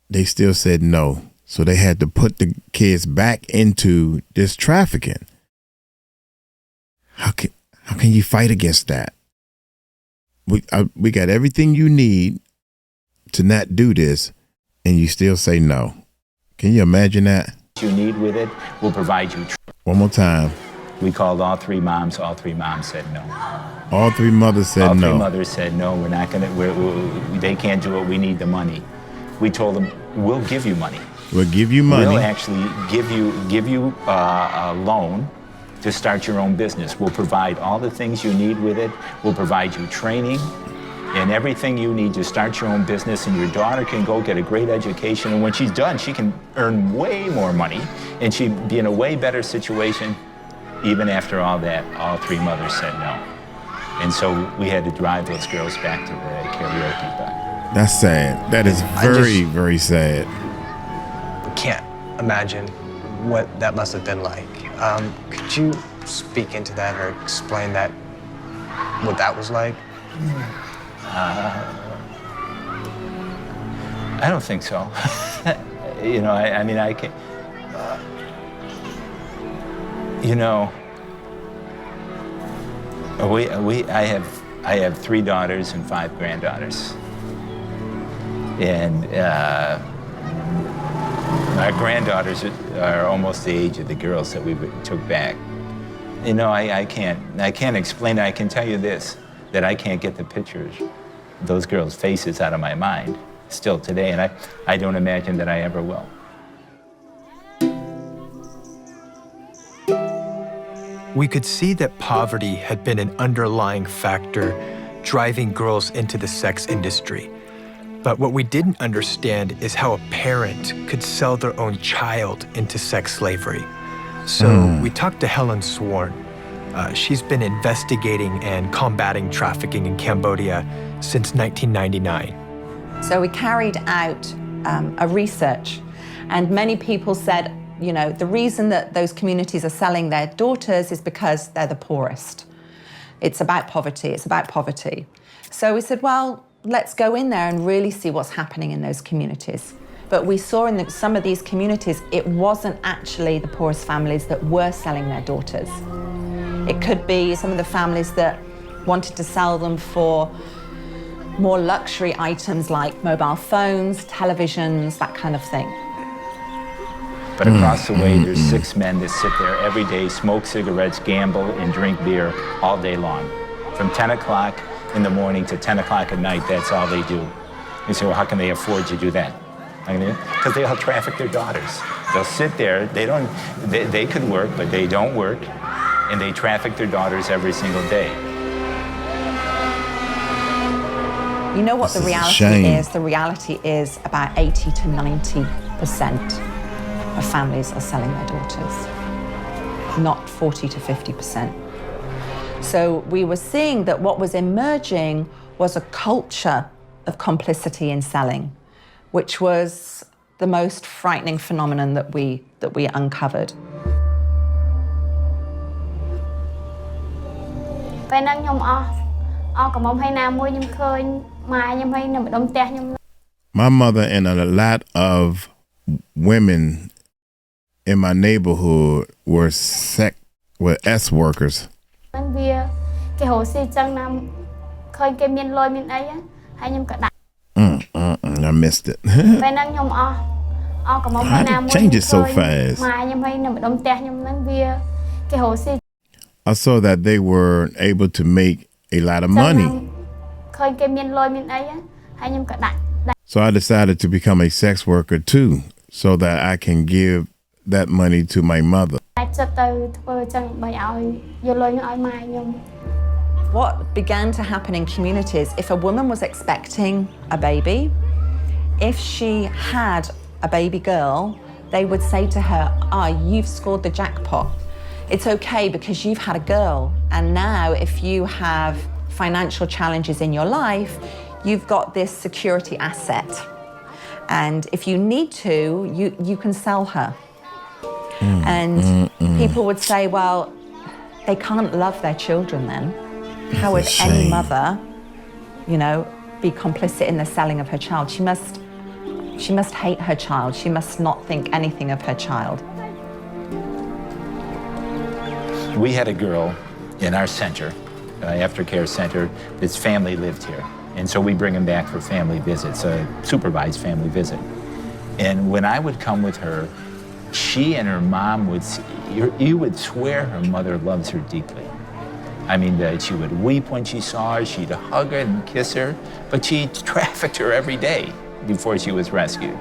they still said no. So they had to put the kids back into this trafficking. How can you fight against that? We got everything you need to not do this, and you still say no. Can you imagine that? You need with it, we'll provide you. One more time. We called all three moms. All three moms said no. All three mothers said no. All three mothers said no. We're not gonna. They can't do it. We need the money. We told them we'll give you money. We'll give you money. We'll actually give you a loan to start your own business. We'll provide all the things you need with it. We'll provide you training and everything you need to start your own business, and your daughter can go get a great education, and when she's done, she can earn way more money, and she'd be in a way better situation. Even after all that, all three mothers said no. And so we had to drive those girls back to the karaoke bar. That's sad. That is very, very sad. Can't imagine what that must have been like. Could you speak into that or explain that, what that was like? I don't think so. You know, I mean, I can't. You know, I have 3 daughters and 5 granddaughters, and our granddaughters are almost the age of the girls that we took back. You know, I can't explain it. I can tell you this, that I can't get the pictures, those girls' faces out of my mind still today, and I don't imagine that I ever will. We could see that poverty had been an underlying factor driving girls into the sex industry. But what we didn't understand is how a parent could sell their own child into sex slavery. So we talked to Helen Sworn. She's been investigating and combating trafficking in Cambodia since 1999. So we carried out a research, and many people said, you know, the reason that those communities are selling their daughters is because they're the poorest. It's about poverty, it's about poverty. So we said, well, let's go in there and really see what's happening in those communities. But we saw in some of these communities, it wasn't actually the poorest families that were selling their daughters. It could be some of the families that wanted to sell them for more luxury items like mobile phones, televisions, that kind of thing. But across the way, there's 6 men that sit there every day, smoke cigarettes, gamble, and drink beer all day long. From 10 o'clock in the morning to 10 o'clock at night, that's all they do. You say, well, how can they afford to do that? Because they all traffic their daughters. They'll sit there, they could work, but they don't work, and they traffic their daughters every single day. You know what the reality is? The reality is about 80 to 90% of families are selling their daughters, not 40 to 50%. So we were seeing that what was emerging was a culture of complicity in selling, which was the most frightening phenomenon that we uncovered. My mother and a lot of women in my neighborhood were S workers. I missed it. Change it so fast. I saw that they were able to make a lot of money. So I decided to become a sex worker too, so that I can give that money to my mother. What began to happen in communities, if a woman was expecting a baby, if she had a baby girl, they would say to her, you've scored the jackpot. It's okay because you've had a girl. And now if you have financial challenges in your life, you've got this security asset. And if you need to, you can sell her. And people would say, well, they can't love their children then. How would any mother, you know, be complicit in the selling of her child? She must hate her child. She must not think anything of her child. We had a girl in our center, aftercare center, his family lived here. And so we bring him back for family visits, a supervised family visit. And when I would come with her, she and her mom would, you would swear her mother loves her deeply. I mean, she would weep when she saw her, she'd hug her and kiss her, but she trafficked her every day before she was rescued.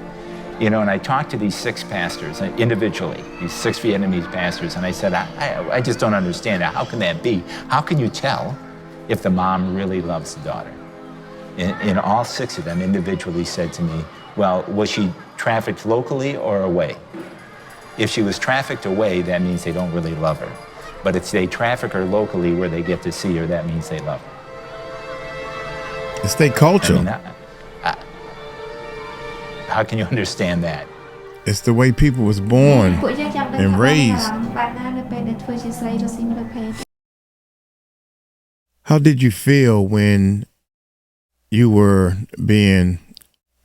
You know, and I talked to these 6 pastors individually, these 6 Vietnamese pastors, and I said, I just don't understand it. How can that be? How can you tell if the mom really loves the daughter? And all 6 of them individually said to me, well, was she trafficked locally or away? If she was trafficked away, that means they don't really love her. But if they traffic her locally where they get to see her, that means they love her. It's their culture. I mean, how can you understand that? It's the way people was born and raised. How did you feel when you were being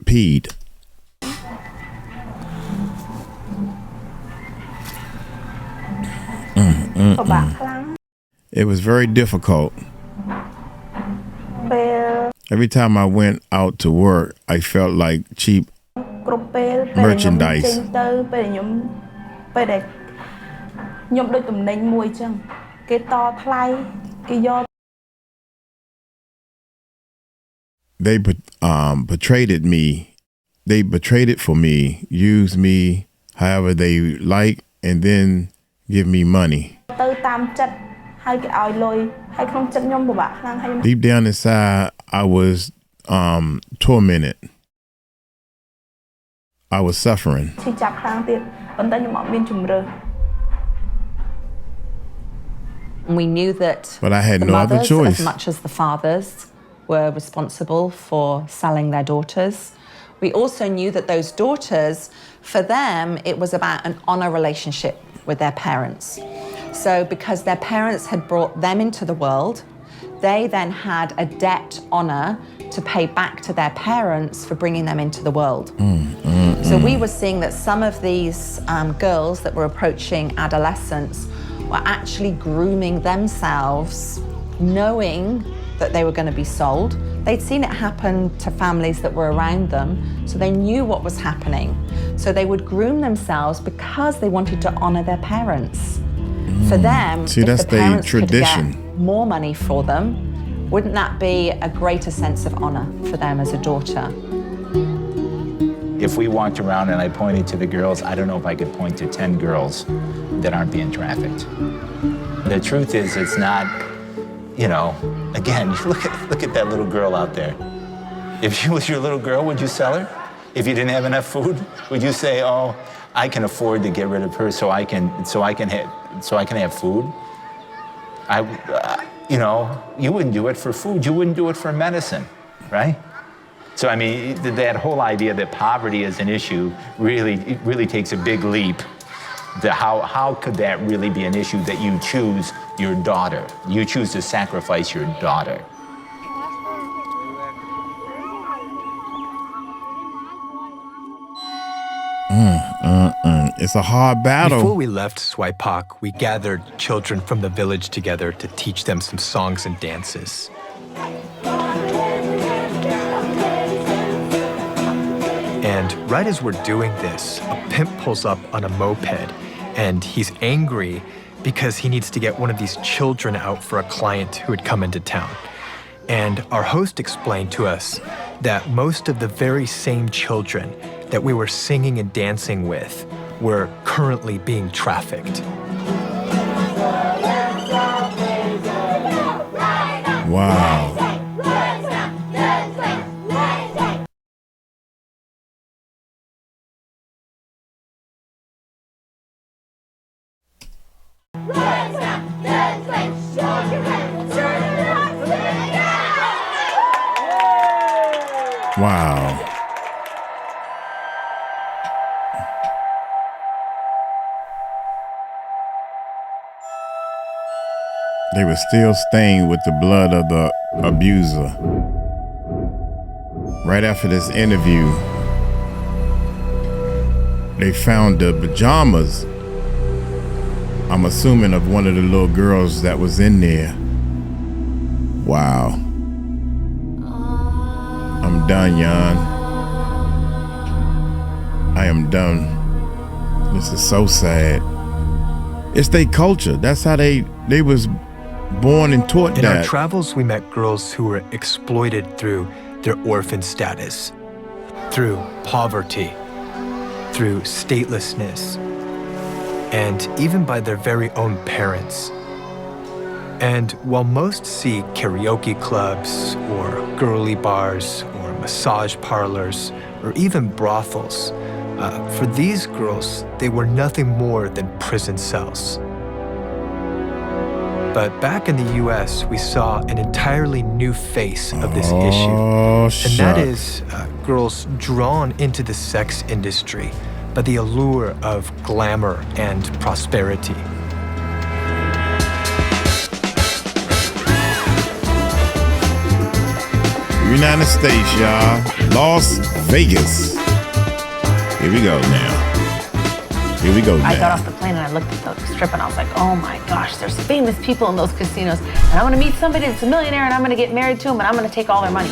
peed? It was very difficult. Every time I went out to work, I felt like cheap merchandise. They betrayed me. They betrayed it for me, used me however they like, and then give me money. Deep down inside, I was tormented. I was suffering. We knew that but I had the no other mothers, choice. as much as the fathers, were responsible for selling their daughters. We also knew that those daughters, for them, it was about an honor relationship with their parents. So because their parents had brought them into the world, they then had a debt honor to pay back to their parents for bringing them into the world. So we were seeing that some of these girls that were approaching adolescence were actually grooming themselves, knowing that they were going to be sold. They'd seen it happen to families that were around them, so they knew what was happening. So they would groom themselves because they wanted to honor their parents. For them, See, if that's the parents tradition. could get more money for them, wouldn't that be a greater sense of honor for them as a daughter? If we walked around and I pointed to the girls, I don't know if I could point to 10 girls that aren't being trafficked. The truth is, it's not, you know, again, look at that little girl out there. If she was your little girl, would you sell her? If you didn't have enough food, would you say, oh, I can afford to get rid of her so I can have food? You know, you wouldn't do it for food. You wouldn't do it for medicine, right? So I mean, that whole idea that poverty is an issue really takes a big leap. How could that really be an issue that you choose your daughter? You choose to sacrifice your daughter. It's a hard battle. Before we left 𝗟𝗡𝗡, we gathered children from the village together to teach them some songs and dances. And right as we're doing this, a pimp pulls up on a moped, and he's angry because he needs to get one of these children out for a client who had come into town. And our host explained to us that most of the very same children that we were singing and dancing with were currently being trafficked. Wow. Wow. They were still stained with the blood of the abuser. Right after this interview, they found the pajamas, I'm assuming, of one of the little girls that was in there. Wow. I'm done, Jan. I am done. This is so sad. It's their culture. That's how they was born and taught In that. our travels, we met girls who were exploited through their orphan status, through poverty, through statelessness, and even by their very own parents. And while most see karaoke clubs or girly bars or massage parlors or even brothels, for these girls, they were nothing more than prison cells. But back in the US, we saw an entirely new face of this issue. And that is girls drawn into the sex industry by the allure of glamour and prosperity. United States, y'all. Las Vegas. Here we go now. Here we go now. I got off the plane and I looked at the strip and I was like, oh my gosh, there's famous people in those casinos. And I'm gonna meet somebody that's a millionaire and I'm gonna get married to him and I'm gonna take all their money.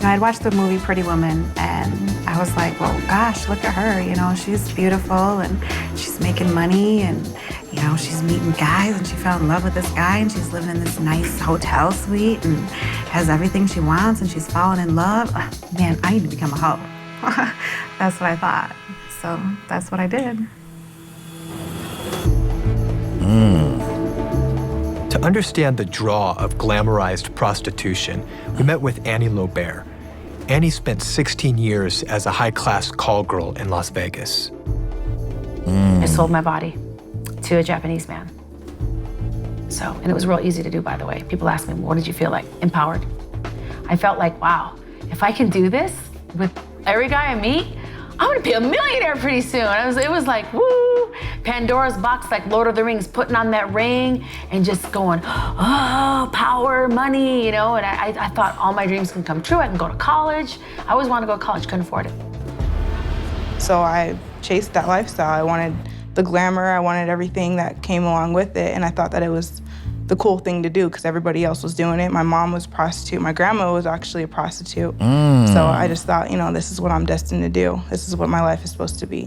I'd watched the movie Pretty Woman and I was like, well, gosh, look at her. You know, she's beautiful and she's making money and, you know, she's meeting guys and she fell in love with this guy and she's living in this nice hotel suite and has everything she wants and she's falling in love. Man, I need to become a hoe. That's what I thought. So that's what I did. To understand the draw of glamorized prostitution, we met with Annie Lobert. Annie spent 16 years as a high-class call girl in Las Vegas. I sold my body to a Japanese man. So, and it was real easy to do, by the way. People ask me, what did you feel like? Empowered. I felt like, wow, if I can do this with every guy I meet, I'm gonna be a millionaire pretty soon. It was like, woo, Pandora's box, like Lord of the Rings, putting on that ring and just going, oh, power, money, you know? And I thought all my dreams can come true. I can go to college. I always wanted to go to college, couldn't afford it. So I chased that lifestyle. I wanted the glamour, I wanted everything that came along with it, and I thought that it was the cool thing to do because everybody else was doing it. My mom was a prostitute. My grandma was actually a prostitute. So I just thought, you know, this is what I'm destined to do. This is what my life is supposed to be.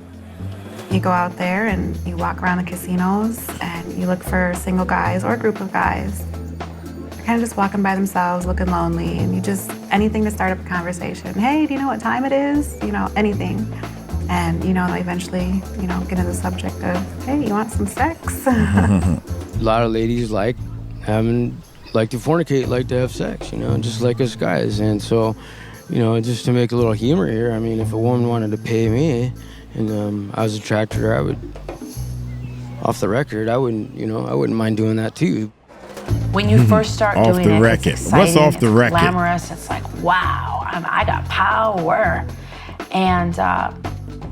You go out there and you walk around the casinos and you look for single guys or a group of guys. They're kind of just walking by themselves, looking lonely, and you just, anything to start up a conversation. Hey, do you know what time it is? You know, anything. And, you know, they eventually, you know, get into the subject of, hey, you want some sex? A lot of ladies like to fornicate, like to have sex, you know, just like us guys. And so, you know, just to make a little humor here, I mean, if a woman wanted to pay me and I was attracted to her, I would, off the record, I wouldn't mind doing that too. When you first start off doing the it, record. it's exciting, What's off the it's record? glamorous, it's like, wow, I got power. And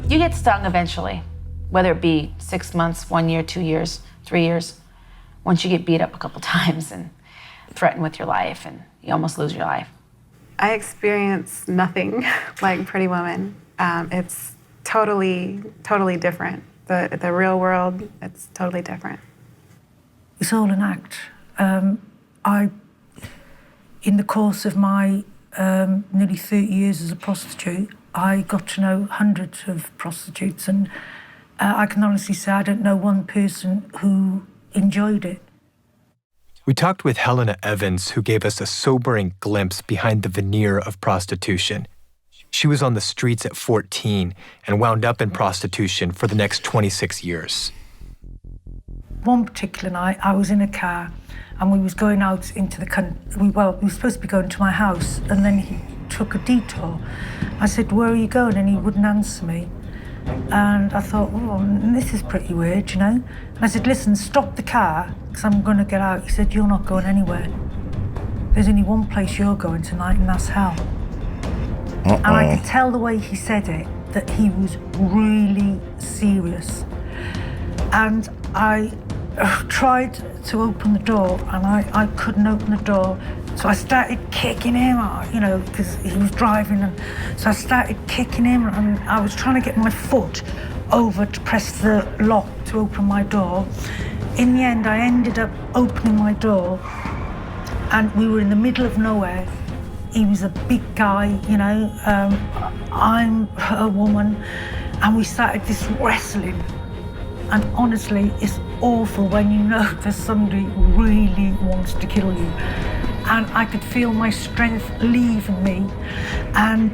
you get stung eventually, whether it be 6 months, 1 year, 2 years, 3 years. Once you get beat up a couple times and threatened with your life and you almost lose your life. I experienced nothing like Pretty Woman. It's totally, totally different. The real world, it's totally different. It's all an act. In the course of my nearly 30 years as a prostitute, I got to know hundreds of prostitutes, and I can honestly say I don't know one person who enjoyed it. We talked with Helena Evans, who gave us a sobering glimpse behind the veneer of prostitution. She was on the streets at 14 and wound up in prostitution for the next 26 years. One particular night, I was in a car and we was going out into the country. We were supposed to be going to my house, and then he took a detour. I said, where are you going? And he wouldn't answer me. And I thought, oh, this is pretty weird, you know? And I said, listen, stop the car, because I'm going to get out. He said, you're not going anywhere. There's only one place you're going tonight, and that's hell. And I could tell the way he said it, that he was really serious. And I tried to open the door, and I couldn't open the door. So I started kicking him, because he was driving. And so I started kicking him, and I was trying to get my foot over to press the lock to open my door. In the end, I ended up opening my door, and we were in the middle of nowhere. He was a big guy, I'm a woman, and we started this wrestling. And honestly, it's awful when you know there's somebody who really wants to kill you. And I could feel my strength leaving me. And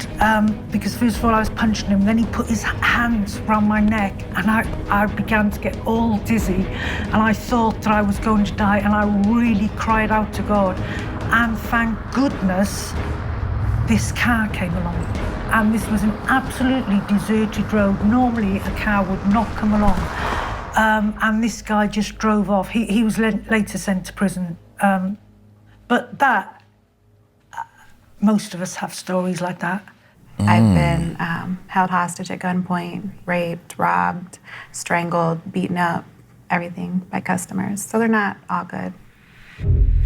because first of all, I was punching him, then he put his hands around my neck, and I began to get all dizzy. And I thought that I was going to die, and I really cried out to God. And thank goodness, this car came along. And this was an absolutely deserted road. Normally, a car would not come along. And this guy just drove off. He was later sent to prison. But that, most of us have stories like that. I've been held hostage at gunpoint, raped, robbed, strangled, beaten up, everything by customers. So they're not all good.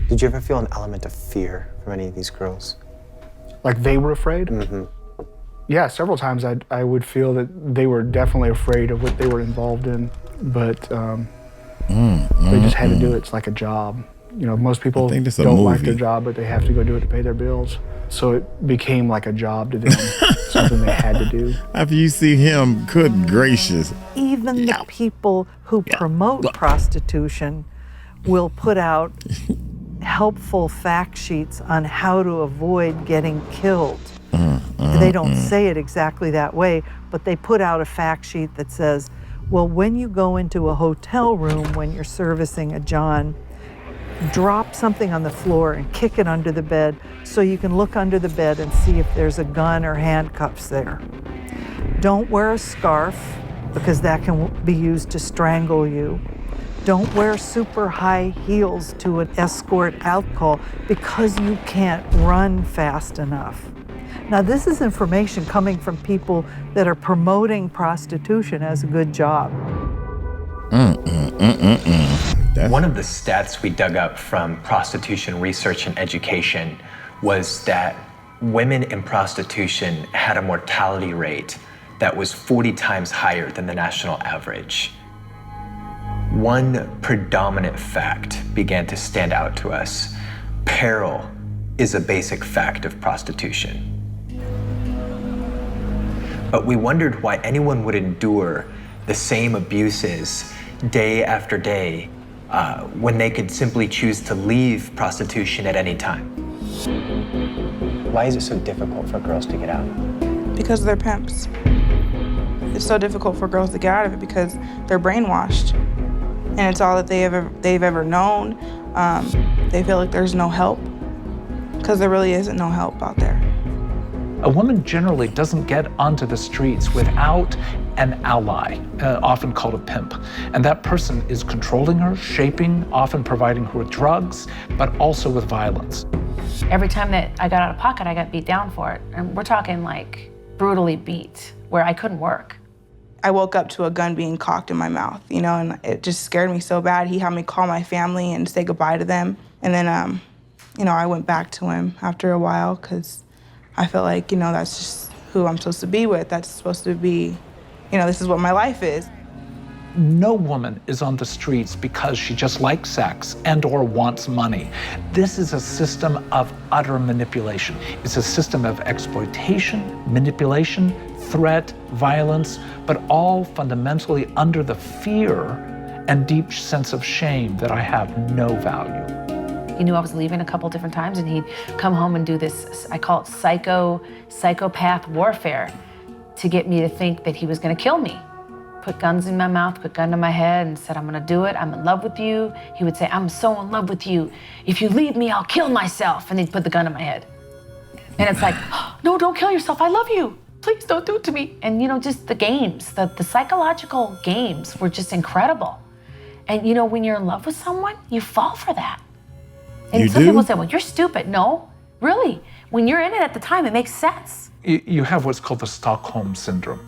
Did you ever feel an element of fear from any of these girls? Like they were afraid? Mm-hmm. Yeah, several times I would feel that they were definitely afraid of what they were involved in, but they just had to do it. It's like a job. Most people don't like their job, but they have to go do it to pay their bills. So it became like a job to them, something they had to do. After you see him, good gracious. Even the people who promote prostitution will put out helpful fact sheets on how to avoid getting killed. They don't say it exactly that way, but they put out a fact sheet that says, well, when you go into a hotel room when you're servicing a John, drop something on the floor and kick it under the bed so you can look under the bed and see if there's a gun or handcuffs there. Don't wear a scarf because that can be used to strangle you. Don't wear super high heels to an escort out call because you can't run fast enough. Now, this is information coming from people that are promoting prostitution as a good job. One of the stats we dug up from prostitution research and education was that women in prostitution had a mortality rate that was 40 times higher than the national average. One predominant fact began to stand out to us. Peril is a basic fact of prostitution. But we wondered why anyone would endure the same abuses day after day when they could simply choose to leave prostitution at any time. Why is it so difficult for girls to get out? Because they're pimps. It's so difficult for girls to get out of it because they're brainwashed. And it's all that they've ever known. They feel like there's no help because there really isn't no help out there. A woman generally doesn't get onto the streets without an ally, often called a pimp. And that person is controlling her, shaping, often providing her with drugs, but also with violence. Every time that I got out of pocket, I got beat down for it. And we're talking like brutally beat, where I couldn't work. I woke up to a gun being cocked in my mouth, and it just scared me so bad. He had me call my family and say goodbye to them. And then, I went back to him after a while because I felt like, that's just who I'm supposed to be with. That's supposed to be, this is what my life is. No woman is on the streets because she just likes sex and/or wants money. This is a system of utter manipulation. It's a system of exploitation, manipulation, threat, violence, but all fundamentally under the fear and deep sense of shame that I have no value. He knew I was leaving a couple different times, and he'd come home and do this, I call it psychopath warfare, to get me to think that he was gonna kill me. Put guns in my mouth, put gun to my head, and said, I'm gonna do it, I'm in love with you. He would say, I'm so in love with you. If you leave me, I'll kill myself. And he'd put the gun in my head. And it's like, no, don't kill yourself, I love you. Please don't do it to me. And just the games, the psychological games were just incredible. And when you're in love with someone, you fall for that. And some people say, well, you're stupid. No, really. When you're in it at the time, it makes sense. You have what's called the Stockholm Syndrome,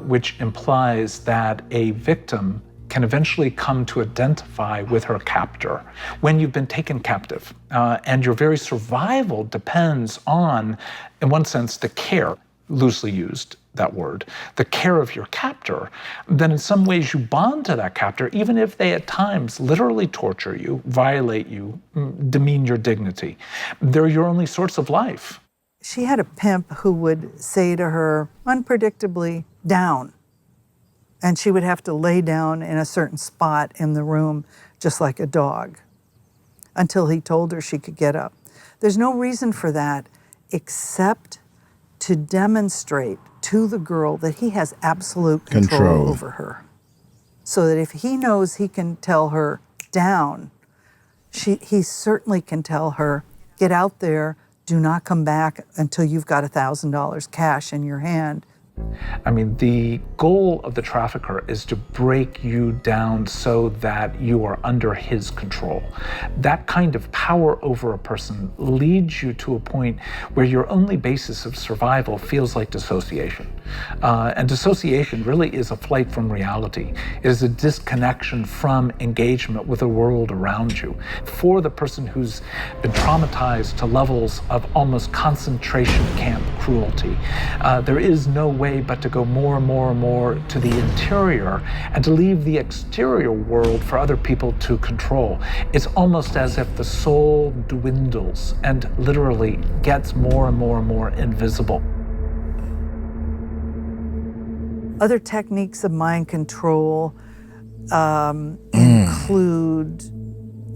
which implies that a victim can eventually come to identify with her captor when you've been taken captive. And your very survival depends on, in one sense, the care, loosely used, that word, the care of your captor. Then in some ways you bond to that captor, even if they at times literally torture you, violate you, demean your dignity. They're your only source of life. She had a pimp who would say to her, unpredictably, down. And she would have to lay down in a certain spot in the room, just like a dog, until he told her she could get up. There's no reason for that except to demonstrate to the girl that he has absolute control over her. So that if he knows he can tell her down, he certainly can tell her, get out there, do not come back until you've got $1,000 cash in your hand. I mean, the goal of the trafficker is to break you down so that you are under his control. That kind of power over a person leads you to a point where your only basis of survival feels like dissociation. And dissociation really is a flight from reality. It is a disconnection from engagement with the world around you. For the person who's been traumatized to levels of almost concentration camp cruelty, there is no way but to go more and more and more to the interior and to leave the exterior world for other people to control. It's almost as if the soul dwindles and literally gets more and more and more invisible. Other techniques of mind control include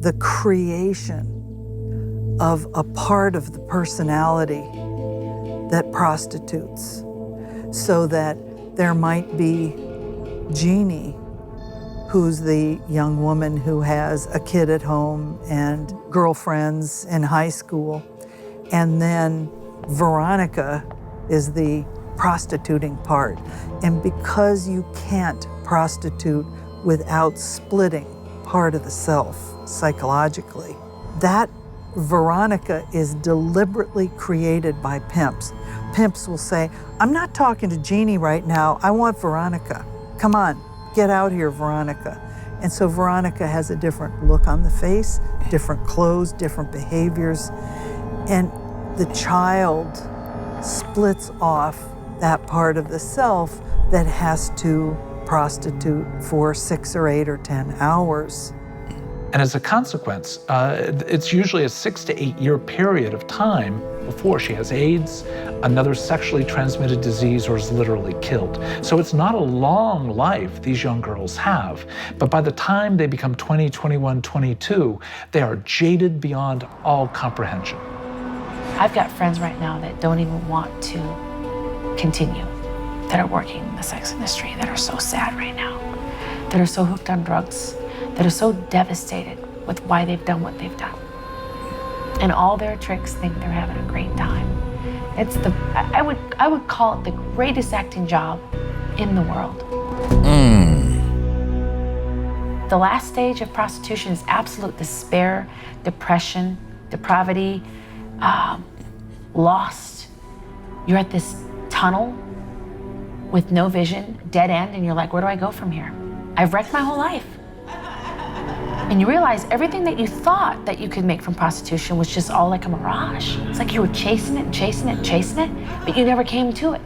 the creation of a part of the personality that prostitutes. So that there might be Jeannie, who's the young woman who has a kid at home and girlfriends in high school. And then Veronica is the prostituting part. And because you can't prostitute without splitting part of the self psychologically, that Veronica is deliberately created by pimps. Pimps will say, I'm not talking to Jeannie right now, I want Veronica. Come on, get out here, Veronica. And so Veronica has a different look on the face, different clothes, different behaviors. And the child splits off that part of the self that has to prostitute for 6 or 8 or 10 hours. And as a consequence, it's usually a 6 to 8 year period of time before she has AIDS, another sexually transmitted disease, or is literally killed. So it's not a long life these young girls have, but by the time they become 20, 21, 22, they are jaded beyond all comprehension. I've got friends right now that don't even want to continue, that are working in the sex industry, that are so sad right now, that are so hooked on drugs, that are so devastated with why they've done what they've done. And all their tricks think they're having a great time. It's I would call it the greatest acting job in the world. The last stage of prostitution is absolute despair, depression, depravity, lost. You're at this tunnel with no vision, dead end, and you're like, where do I go from here? I've wrecked my whole life. And you realize everything that you thought that you could make from prostitution was just all like a mirage. It's like you were chasing it and chasing it and chasing it, but you never came to it.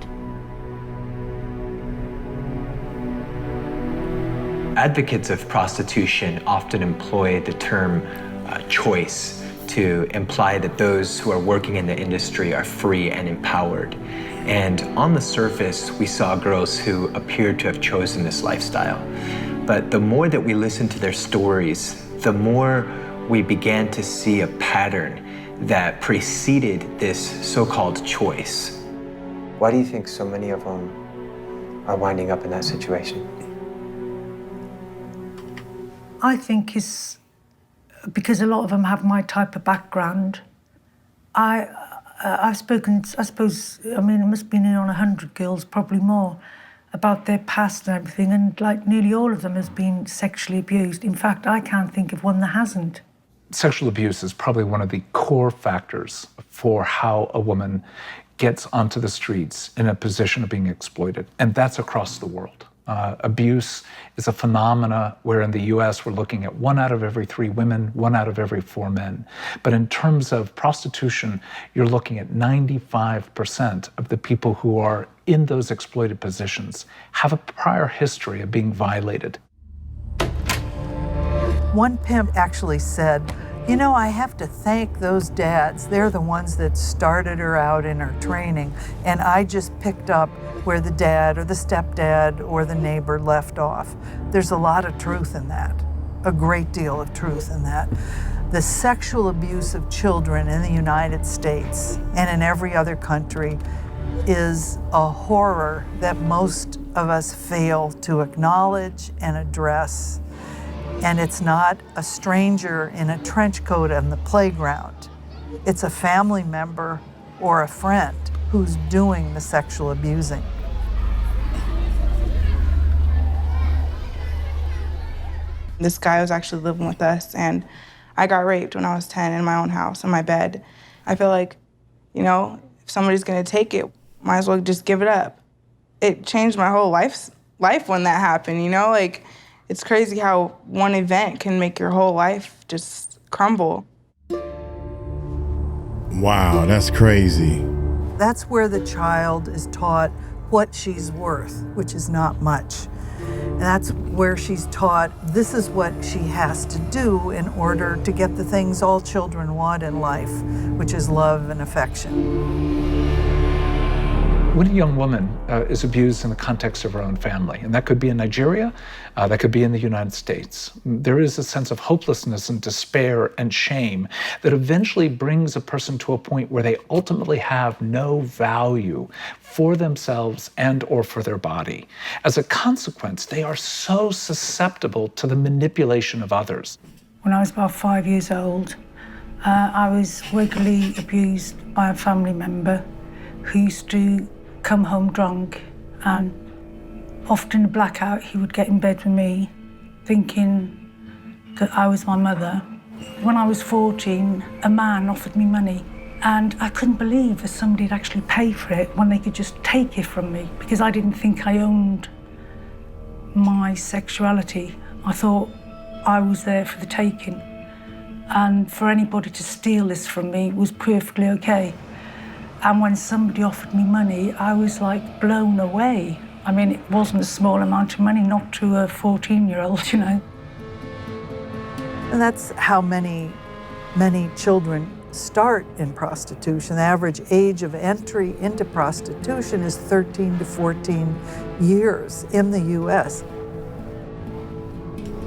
Advocates of prostitution often employ the term choice to imply that those who are working in the industry are free and empowered. And on the surface, we saw girls who appeared to have chosen this lifestyle. But the more that we listened to their stories, the more we began to see a pattern that preceded this so-called choice. Why do you think so many of them are winding up in that situation? I think it's because a lot of them have my type of background. I've spoken, I suppose, I mean, it must be near on 100 girls, probably more, about their past and everything, and like nearly all of them has been sexually abused. In fact, I can't think of one that hasn't. Sexual abuse is probably one of the core factors for how a woman gets onto the streets in a position of being exploited, and that's across the world. abuse is a phenomena where in the US we're looking at 1 out of every 3 women, 1 out of every 4 men. But in terms of prostitution, you're looking at 95% of the people who are in those exploited positions have a prior history of being violated. One pimp actually said, "You know, I have to thank those dads. They're the ones that started her out in her training, and I just picked up where the dad or the stepdad or the neighbor left off." There's a lot of truth in that, a great deal of truth in that. The sexual abuse of children in the United States and in every other country is a horror that most of us fail to acknowledge and address. And it's not a stranger in a trench coat on the playground. It's a family member or a friend who's doing the sexual abusing. This guy was actually living with us, and I got raped when I was 10 in my own house, in my bed. I feel like, you know, if somebody's gonna take it, might as well just give it up. It changed my whole life when that happened, you know? Like, it's crazy how one event can make your whole life just crumble. Wow, that's crazy. That's where the child is taught what she's worth, which is not much. And that's where she's taught this is what she has to do in order to get the things all children want in life, which is love and affection. When a young woman is abused in the context of her own family, and that could be in Nigeria, that could be in the United States, there is a sense of hopelessness and despair and shame that eventually brings a person to a point where they ultimately have no value for themselves and or for their body. As a consequence, they are so susceptible to the manipulation of others. When I was about 5 years old, I was regularly abused by a family member who used to come home drunk, and often in a blackout he would get in bed with me thinking that I was my mother. When I was 14, a man offered me money, and I couldn't believe that somebody would actually pay for it when they could just take it from me, because I didn't think I owned my sexuality. I thought I was there for the taking, and for anybody to steal this from me was perfectly okay. And when somebody offered me money, I was like blown away. I mean, it wasn't a small amount of money, not to a 14-year-old, you know. And that's how many children start in prostitution. The average age of entry into prostitution is 13 to 14 years in the US.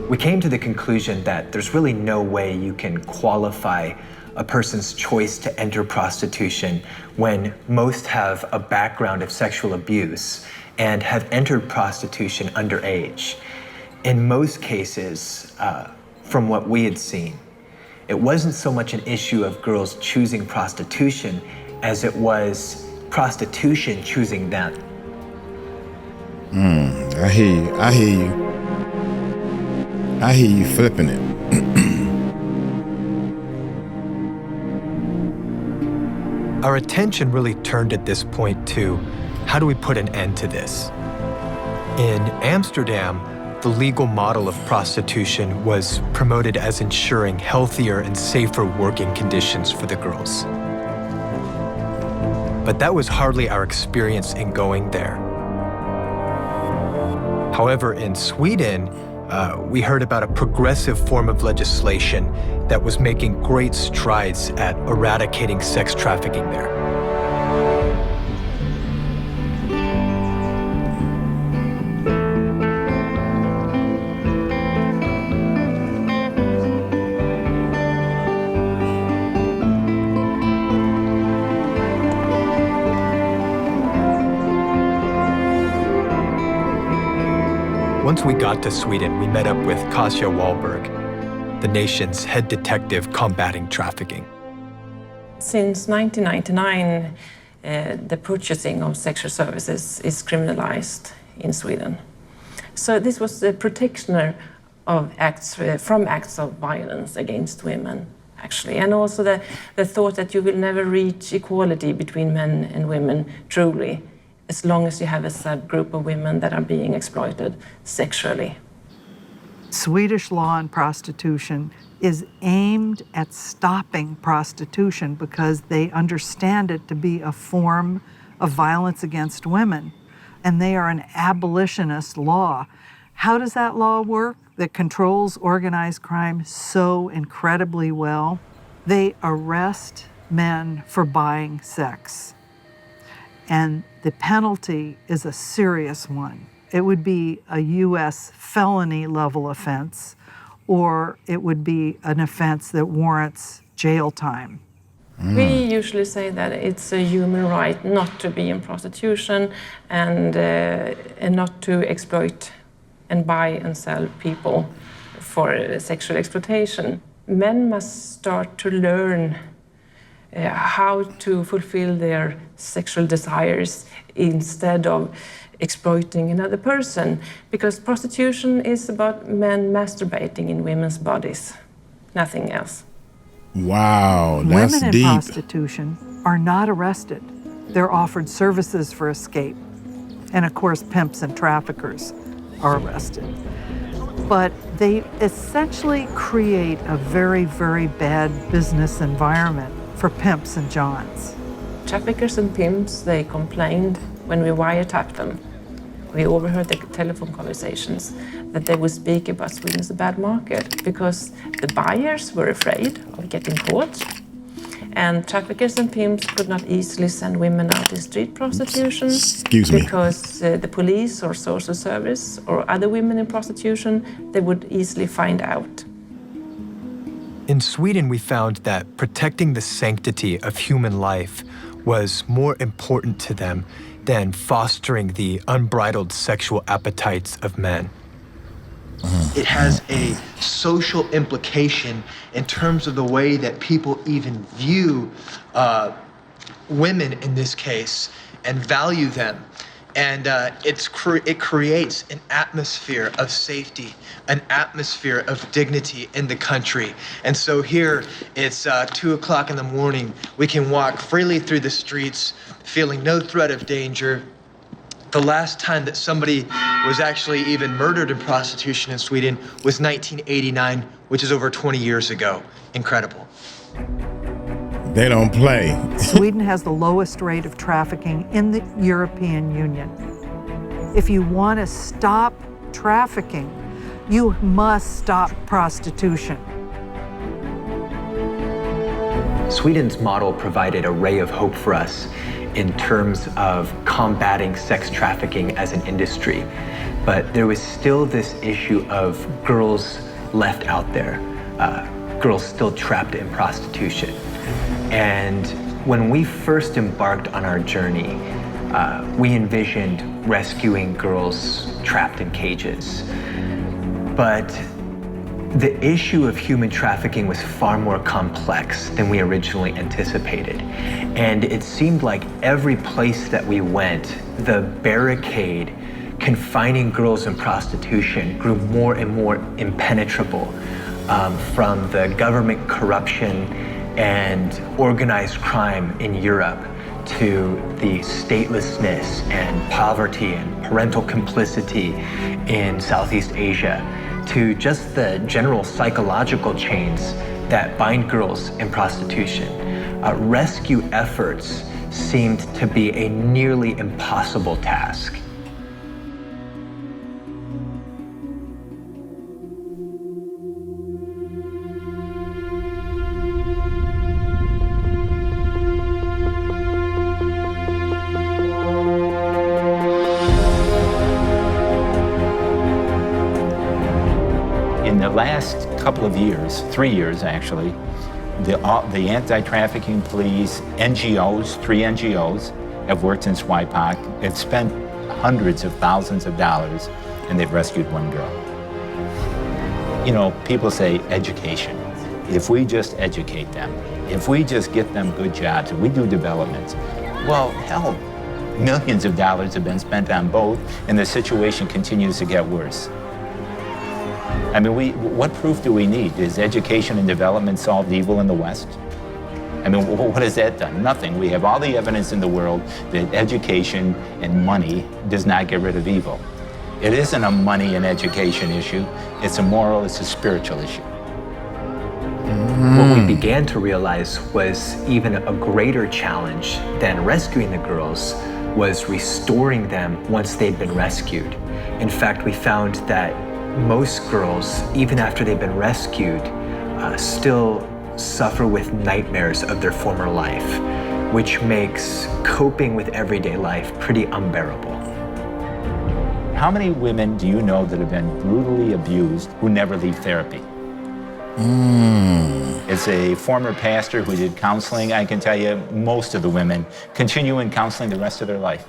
We came to the conclusion that there's really no way you can qualify a person's choice to enter prostitution when most have a background of sexual abuse and have entered prostitution underage. In most cases, from what we had seen, it wasn't so much an issue of girls choosing prostitution as it was prostitution choosing them. I hear you. I hear you flipping it. Our attention really turned at this point to how do we put an end to this? In Amsterdam, the legal model of prostitution was promoted as ensuring healthier and safer working conditions for the girls. But that was hardly our experience in going there. However, in Sweden, we heard about a progressive form of legislation that was making great strides at eradicating sex trafficking there. Once we got to Sweden, we met up with Kasia Wahlberg, the nation's head detective combating trafficking. Since 1999, the purchasing of sexual services is criminalized in Sweden. So this was the protection of acts of violence against women, actually, and also the thought that you will never reach equality between men and women truly as long as you have a subgroup of women that are being exploited sexually. Swedish law on prostitution is aimed at stopping prostitution because they understand it to be a form of violence against women, and they are an abolitionist law. How does that law work that controls organized crime so incredibly well? They arrest men for buying sex, and the penalty is a serious one. It would be a U.S. felony level offense, or it would be an offense that warrants jail time. We usually say that it's a human right not to be in prostitution and not to exploit and buy and sell people for sexual exploitation. Men must start to learn how to fulfill their sexual desires instead of exploiting another person, because prostitution is about men masturbating in women's bodies, nothing else. Wow, that's Women in deep. prostitution are not arrested. They're offered services for escape. And of course, pimps and traffickers are arrested. But they essentially create a very, very bad business environment for pimps and johns. Traffickers and pimps, they complained when we wiretapped them. We overheard the telephone conversations that they would speak about Sweden as a bad market because the buyers were afraid of getting caught, and traffickers and pimps could not easily send women out in street prostitution because the police or social service or other women in prostitution, they would easily find out. In Sweden, we found that protecting the sanctity of human life was more important to them than fostering the unbridled sexual appetites of men. It has a social implication in terms of the way that people even view women in this case and value them. And it creates an atmosphere of safety, an atmosphere of dignity in the country. And so here, it's 2 o'clock in the morning. We can walk freely through the streets, feeling no threat of danger. The last time that somebody was actually even murdered in prostitution in Sweden was 1989, which is over 20 years ago. Incredible. They don't play. Sweden has the lowest rate of trafficking in the European Union. If you want to stop trafficking, you must stop prostitution. Sweden's model provided a ray of hope for us in terms of combating sex trafficking as an industry. But there was still this issue of girls left out there, girls still trapped in prostitution. And when we first embarked on our journey, we envisioned rescuing girls trapped in cages. But the issue of human trafficking was far more complex than we originally anticipated. And it seemed like every place that we went, the barricade confining girls in prostitution grew more and more impenetrable, from the government corruption and organized crime in Europe to the statelessness and poverty and parental complicity in Southeast Asia, to just the general psychological chains that bind girls in prostitution. Rescue efforts seemed to be a nearly impossible task. In the last couple of years, 3 years actually, the anti-trafficking police, NGOs, 3 NGOs, have worked in 𝗟𝗡𝗞. They've spent hundreds of thousands of dollars, and they've rescued 1 girl. You know, people say education. If we just educate them, if we just get them good jobs, if we do development, well, hell, millions of dollars have been spent on both, and the situation continues to get worse. I mean, what proof do we need? Does education and development solve evil in the West? I mean, what has that done? Nothing. We have all the evidence in the world that education and money does not get rid of evil. It isn't a money and education issue. It's a moral, it's a spiritual issue. What we began to realize was even a greater challenge than rescuing the girls was restoring them once they'd been rescued. In fact, we found that most girls, even after they've been rescued, still suffer with nightmares of their former life, which makes coping with everyday life pretty unbearable. How many women do you know that have been brutally abused who never leave therapy? As a former pastor who did counseling, I can tell you most of the women continue in counseling the rest of their life.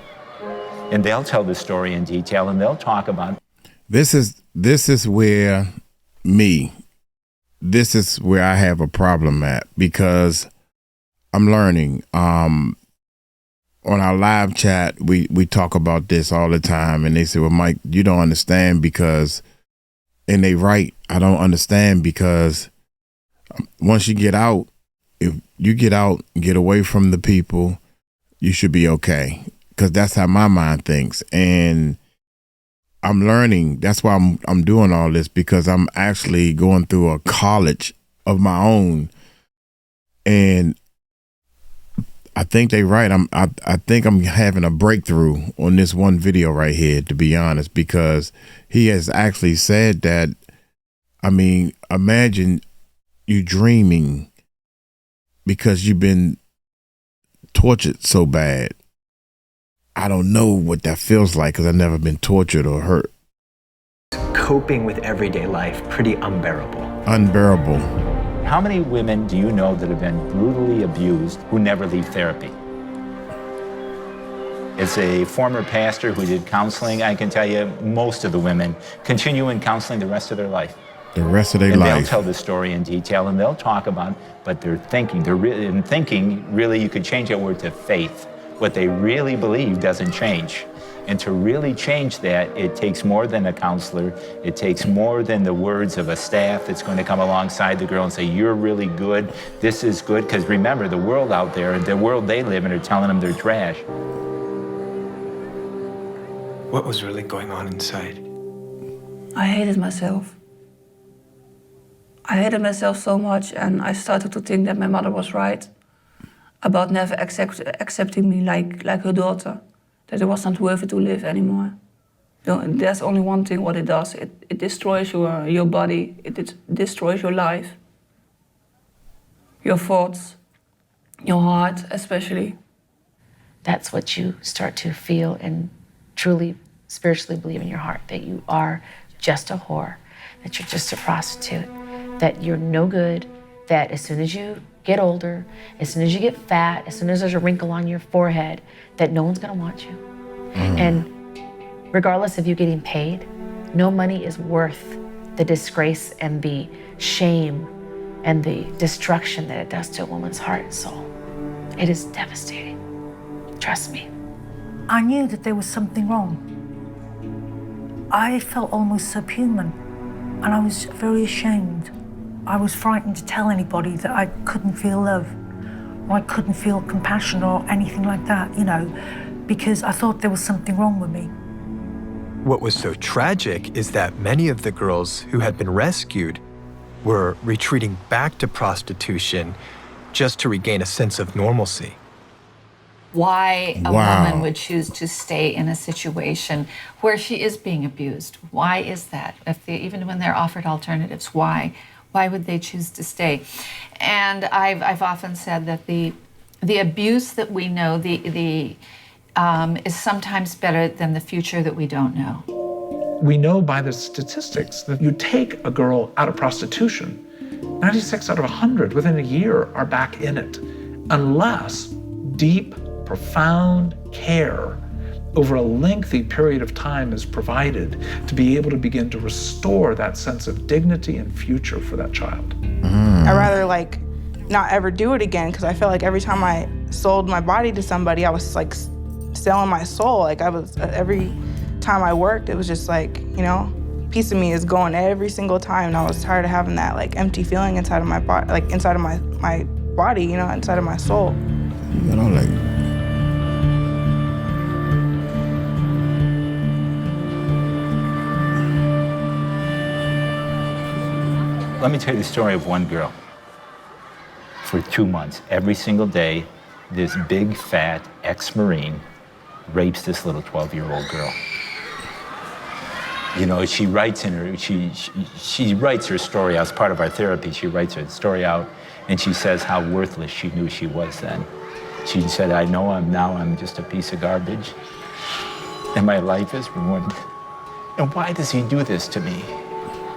And they'll tell the story in detail and they'll talk about this is where I have a problem at, because I'm learning. On our live chat, we talk about this all the time, and they say, well, Mike, you don't understand because, and they right, I don't understand because once you get out, if you get out, get away from the people, you should be okay. Because that's how my mind thinks. And I'm learning. That's why I'm doing all this, because I'm actually going through a college of my own. And I think they're right. I think I'm having a breakthrough on this one video right here, to be honest, because he has actually said that, I mean, imagine you dreaming because you've been tortured so bad. I don't know what that feels like because I've never been tortured or hurt. Coping with everyday life pretty unbearable. Unbearable. how many women do you know that have been brutally abused who never leave therapy? As a former pastor who did counseling, I can tell you most of the women continue in counseling the rest of their life. The rest of their and life. They'll tell the story in detail and they'll talk about it, but they're thinking. In thinking, really, you could change that word to faith. What they really believe doesn't change. And to really change that, it takes more than a counselor. It takes more than the words of a staff that's going to come alongside the girl and say, you're really good, this is good. Because remember, the world out there, the world they live in, are telling them they're trash. What was really going on inside? I hated myself. I hated myself so much, and I started to think that my mother was right about never accepting me like her daughter, that it was not worthy to live anymore. There's only one thing what it does. It destroys your body, it destroys your life, your thoughts, your heart especially. That's what you start to feel and truly spiritually believe in your heart, that you are just a whore, that you're just a prostitute, that you're no good, that as soon as you get older, as soon as you get fat, as soon as there's a wrinkle on your forehead, that no one's gonna want you. And regardless of you getting paid, no money is worth the disgrace and the shame and the destruction that it does to a woman's heart and soul. It is devastating, trust me. I knew that there was something wrong. I felt almost subhuman, and I was very ashamed. I was frightened to tell anybody that I couldn't feel love, or I couldn't feel compassion or anything like that, you know, because I thought there was something wrong with me. What was so tragic is that many of the girls who had been rescued were retreating back to prostitution just to regain a sense of normalcy. Why a woman would choose to stay in a situation where she is being abused. Why is that? Even when they're offered alternatives, why? Why would they choose to stay? And I've often said that the abuse that we know is sometimes better than the future that we don't know. We know by the statistics that you take a girl out of prostitution, 96 out of 100 within a year are back in it, unless deep, profound care over a lengthy period of time is provided to be able to begin to restore that sense of dignity and future for that child. I'd rather not ever do it again, because I felt like every time I sold my body to somebody, I was selling my soul. Every time I worked, it was just a piece of me is going every single time, and I was tired of having that empty feeling inside of my body, inside of my body, you know, inside of my soul. You know, like. Let me tell you the story of one girl. For 2 months, every single day, this big, fat ex-Marine rapes this little 12-year-old girl. You know, she writes she writes her story out. As part of our therapy, she writes her story out, and she says how worthless she knew she was then. She said, I know I'm just a piece of garbage, and my life is ruined. And why does he do this to me?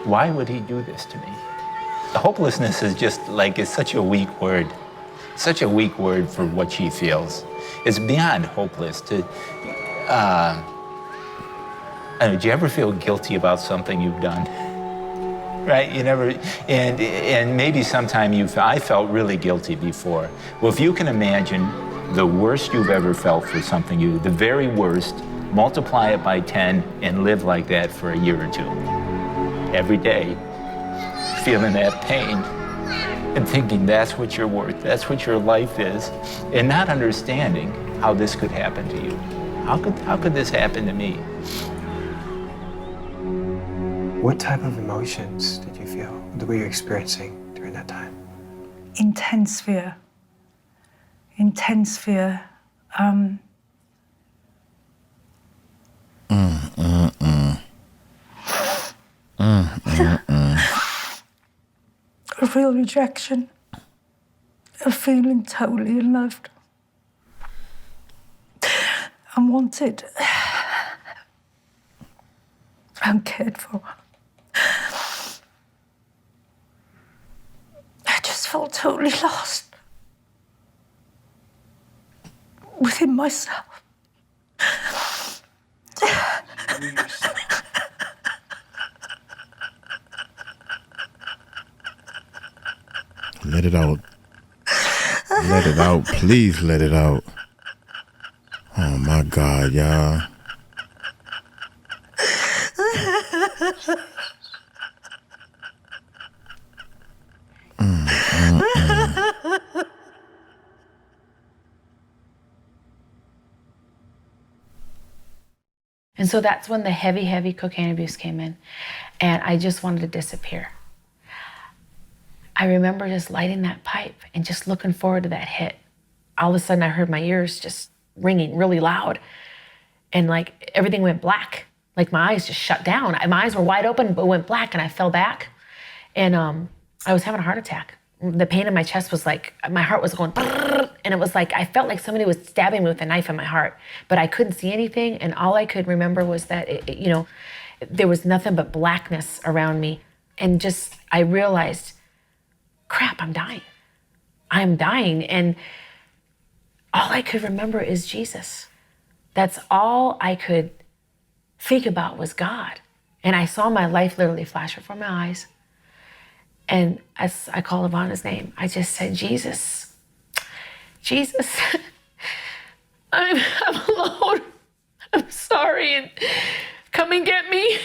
Why would he do this to me? Hopelessness is just like, it's such a weak word. Such a weak word for what she feels. It's beyond hopeless to, do you ever feel guilty about something you've done? Right, you never, and maybe sometime I felt really guilty before. Well, if you can imagine the worst you've ever felt for something, the very worst, multiply it by 10 and live like that for a year or two. Every day, feeling that pain and thinking that's what you're worth, that's what your life is, and not understanding how this could happen to you. How could this happen to me? What type of emotions did you feel? What were you experiencing during that time? Intense fear. Intense fear. A real rejection. Of feeling totally unloved. Unwanted. Uncared for. I just felt totally lost within myself. Let it out. Let it out. Please let it out. Oh my God, y'all. And so that's when the heavy, heavy cocaine abuse came in. And I just wanted to disappear. I remember just lighting that pipe and just looking forward to that hit. All of a sudden I heard my ears just ringing really loud. And like everything went black. Like my eyes just shut down. My eyes were wide open, but went black and I fell back. And I was having a heart attack. The pain in my chest was like, my heart was going, and it was like, I felt like somebody was stabbing me with a knife in my heart, but I couldn't see anything. And all I could remember was that, there was nothing but blackness around me. And just, I realized, crap, I'm dying. I'm dying. And all I could remember is Jesus. That's all I could think about was God. And I saw my life literally flash before my eyes. And as I called upon his name, I just said, Jesus, Jesus, I'm alone. I'm sorry. And come and get me.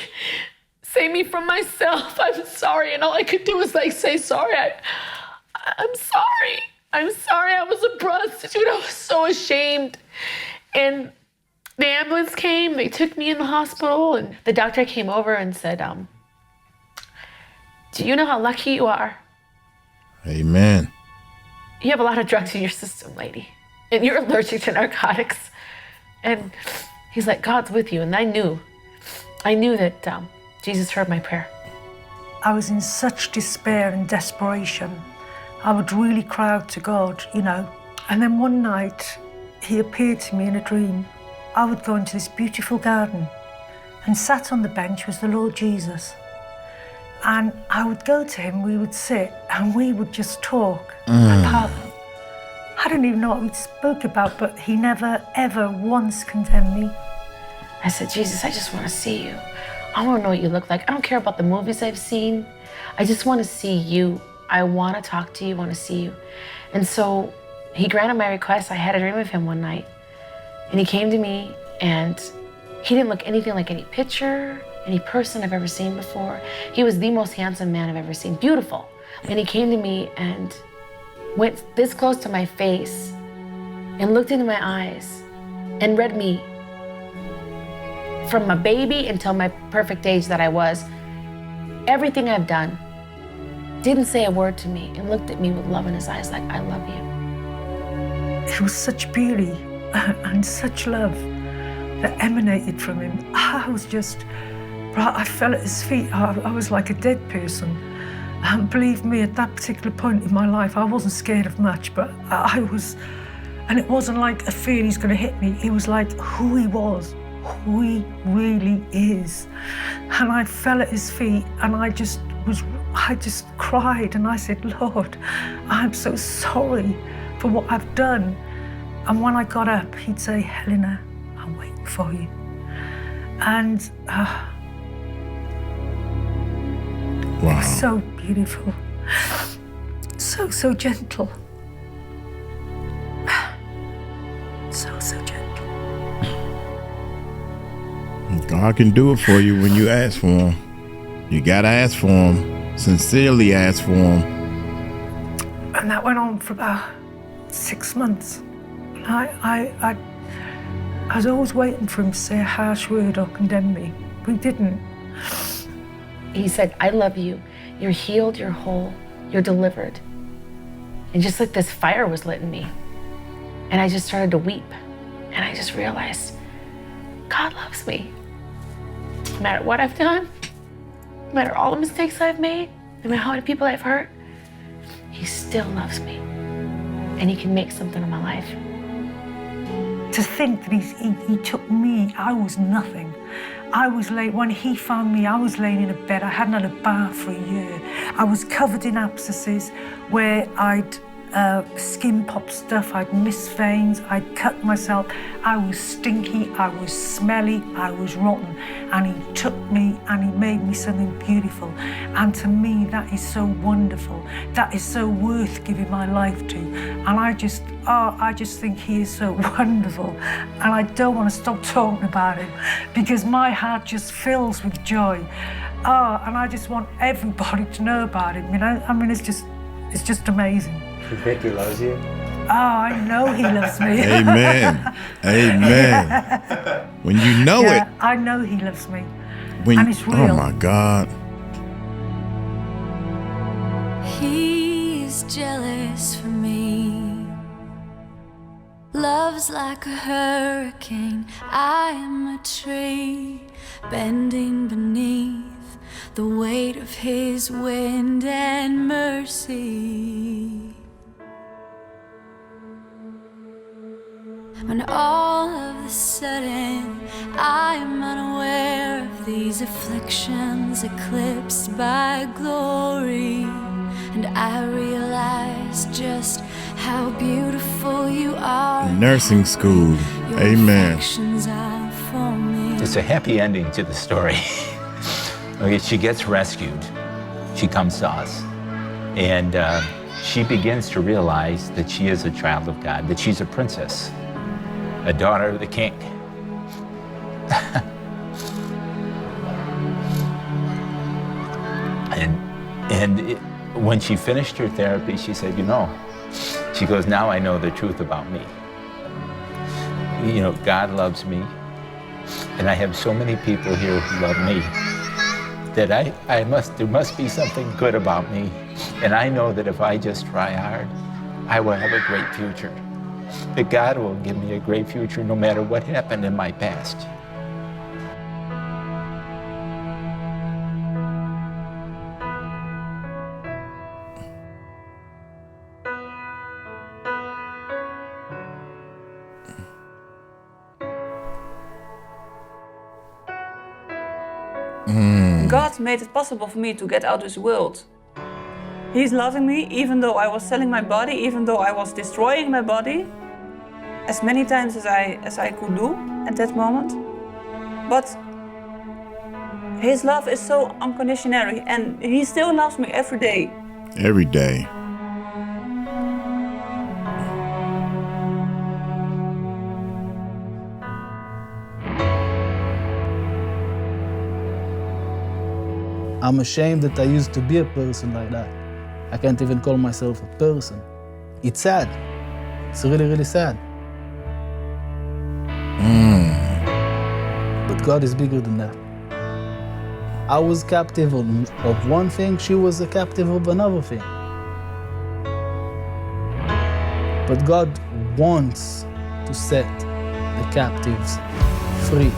Save me from myself. I'm sorry. And all I could do was like say sorry. I'm sorry. I'm sorry. I was a prostitute. I was so ashamed. And the ambulance came. They took me in the hospital. And the doctor came over and said, do you know how lucky you are? Amen. You have a lot of drugs in your system, lady. And you're allergic to narcotics. And he's like, God's with you. And I knew that Jesus heard my prayer. I was in such despair and desperation. I would really cry out to God, And then one night, he appeared to me in a dream. I would go into this beautiful garden, and sat on the bench was the Lord Jesus. And I would go to him, we would sit, and we would just talk about, I don't even know what we spoke about, but he never, ever once condemned me. I said, Jesus, I just want to see you. I want to know what you look like. I don't care about the movies I've seen. I just want to see you. I want to talk to you, I want to see you. And so he granted my request. I had a dream of him one night. And he came to me, and he didn't look anything like any picture, any person I've ever seen before. He was the most handsome man I've ever seen, beautiful. And he came to me and went this close to my face and looked into my eyes and read me from a baby until my perfect age that I was, everything I've done, didn't say a word to me and looked at me with love in his eyes like, I love you. It was such beauty and such love that emanated from him. I was just, I fell at his feet. I was like a dead person. And believe me, at that particular point in my life, I wasn't scared of much, but I was, and it wasn't like a fear he's gonna hit me. It was like who he was, who he really is. And I fell at his feet and I just cried and I said, Lord, I'm so sorry for what I've done. And when I got up, he'd say, Helena, I'm waiting for you. And wow. So beautiful, so gentle, so gentle. God can do it for you when you ask for him. You gotta ask for him, sincerely ask for him. And that went on for about 6 months. I was always waiting for him to say a harsh word or condemn me, but he didn't. He said, I love you. You're healed, you're whole, you're delivered. And just like this fire was lit in me. And I just started to weep. And I just realized, God loves me. No matter what I've done, no matter all the mistakes I've made, no matter how many people I've hurt, he still loves me. And he can make something of my life. To think that he took me, I was nothing. I was when he found me, I was laying in a bed. I hadn't had a bath for a year. I was covered in abscesses where I'd skin pop stuff, I'd missed veins, I'd cut myself. I was stinky, I was smelly, I was rotten. And he took me and he made me something beautiful. And to me, that is so wonderful. That is so worth giving my life to. And I just think he is so wonderful. And I don't want to stop talking about him because my heart just fills with joy. And I just want everybody to know about him, you know? I mean, it's just amazing. You think he loves you? Oh, I know he loves me. Amen. Amen. When you know it. I know he loves me. And it's real. Oh my God. He's jealous for me. Love's like a hurricane. I am a tree bending beneath the weight of his wind and mercy. When all of a sudden I am unaware of these afflictions eclipsed by glory, and I realize just how beautiful you are. Nursing school. Amen. It's a happy ending to the story. Okay, she gets rescued. She comes to us. And she begins to realize that she is a child of God, that she's a princess, a daughter of the king. When she finished her therapy, she said, you know, she goes, now I know the truth about me. You know, God loves me, and I have so many people here who love me that there must be something good about me. And I know that if I just try hard, I will have a great future. That God will give me a great future no matter what happened in my past. God made it possible for me to get out of this world. He's loving me even though I was selling my body, even though I was destroying my body as many times as I could do at that moment. But his love is so unconditional and he still loves me every day. Every day. I'm ashamed that I used to be a person like that. I can't even call myself a person. it's sad. It's really, really sad. But God is bigger than that. I was captive of one thing, she was a captive of another thing. But God wants to set the captives free.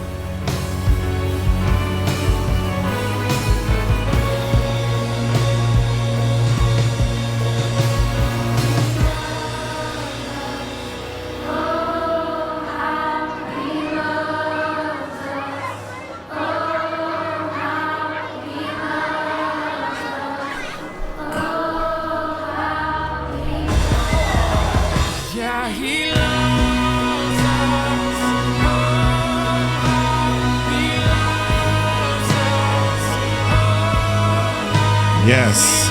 Yes.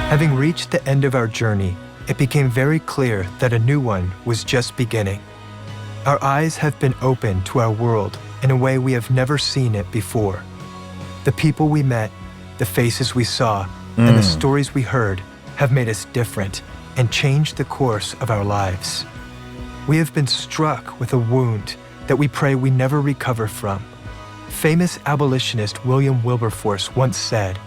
Having reached the end of our journey, it became very clear that a new one was just beginning. Our eyes have been opened to our world in a way we have never seen it before. The people we met, the faces we saw, and the stories we heard have made us different and changed the course of our lives. We have been struck with a wound that we pray we never recover from. Famous abolitionist William Wilberforce once said,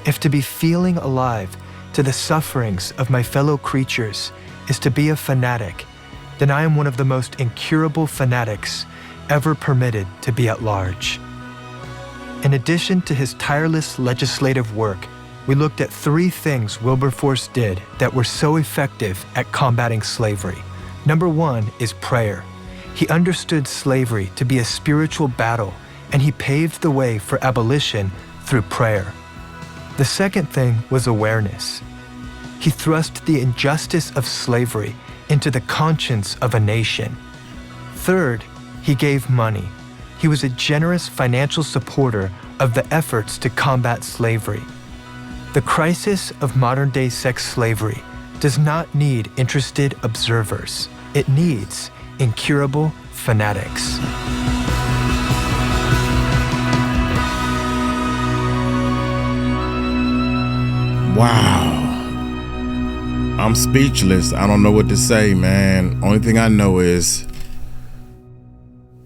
"If to be feeling alive to the sufferings of my fellow creatures is to be a fanatic, then I am one of the most incurable fanatics ever permitted to be at large." In addition to his tireless legislative work, we looked at 3 things Wilberforce did that were so effective at combating slavery. Number 1 is prayer. He understood slavery to be a spiritual battle, and he paved the way for abolition through prayer. The second thing was awareness. He thrust the injustice of slavery into the conscience of a nation. Third, he gave money. He was a generous financial supporter of the efforts to combat slavery. The crisis of modern-day sex slavery does not need interested observers. It needs incurable fanatics. Wow. I'm speechless. I don't know what to say, man. Only thing I know is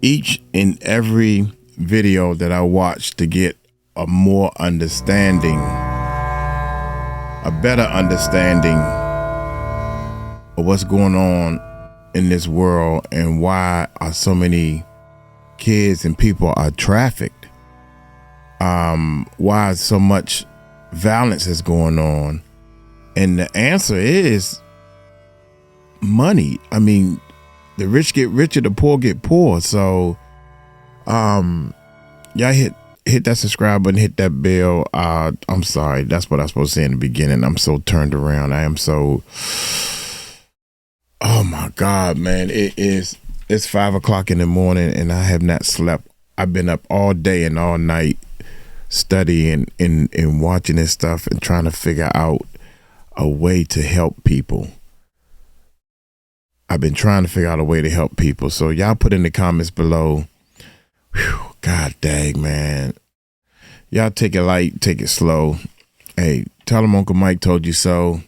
each and every video that I watch to get a more understanding, a better understanding of what's going on in this world and why are so many kids and people are trafficked. Why so much violence is going on. And the answer is money. I mean, the rich get richer, the poor get poor. So y'all hit that subscribe button, hit that bell. I'm sorry, that's what I was supposed to say in the beginning. I'm so turned around. I am so, oh my God, man. It's 5 o'clock in the morning and I have not slept. I've been up all day and all night studying and watching this stuff and trying to figure out a way to help people. I've been trying to figure out a way to help people. So y'all put in the comments below. Whew, God dang, man. Y'all take it light, take it slow. Hey, tell them Uncle Mike told you so.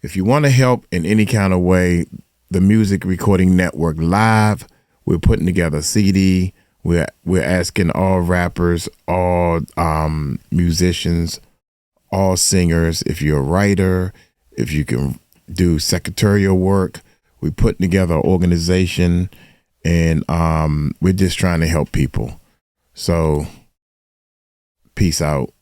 If you want to help in any kind of way, the Music Recording Network Live, we're putting together a CD. We're asking all rappers, all musicians, all singers, if you're a writer, if you can do secretarial work, we're putting together an organization and we're just trying to help people. So, peace out.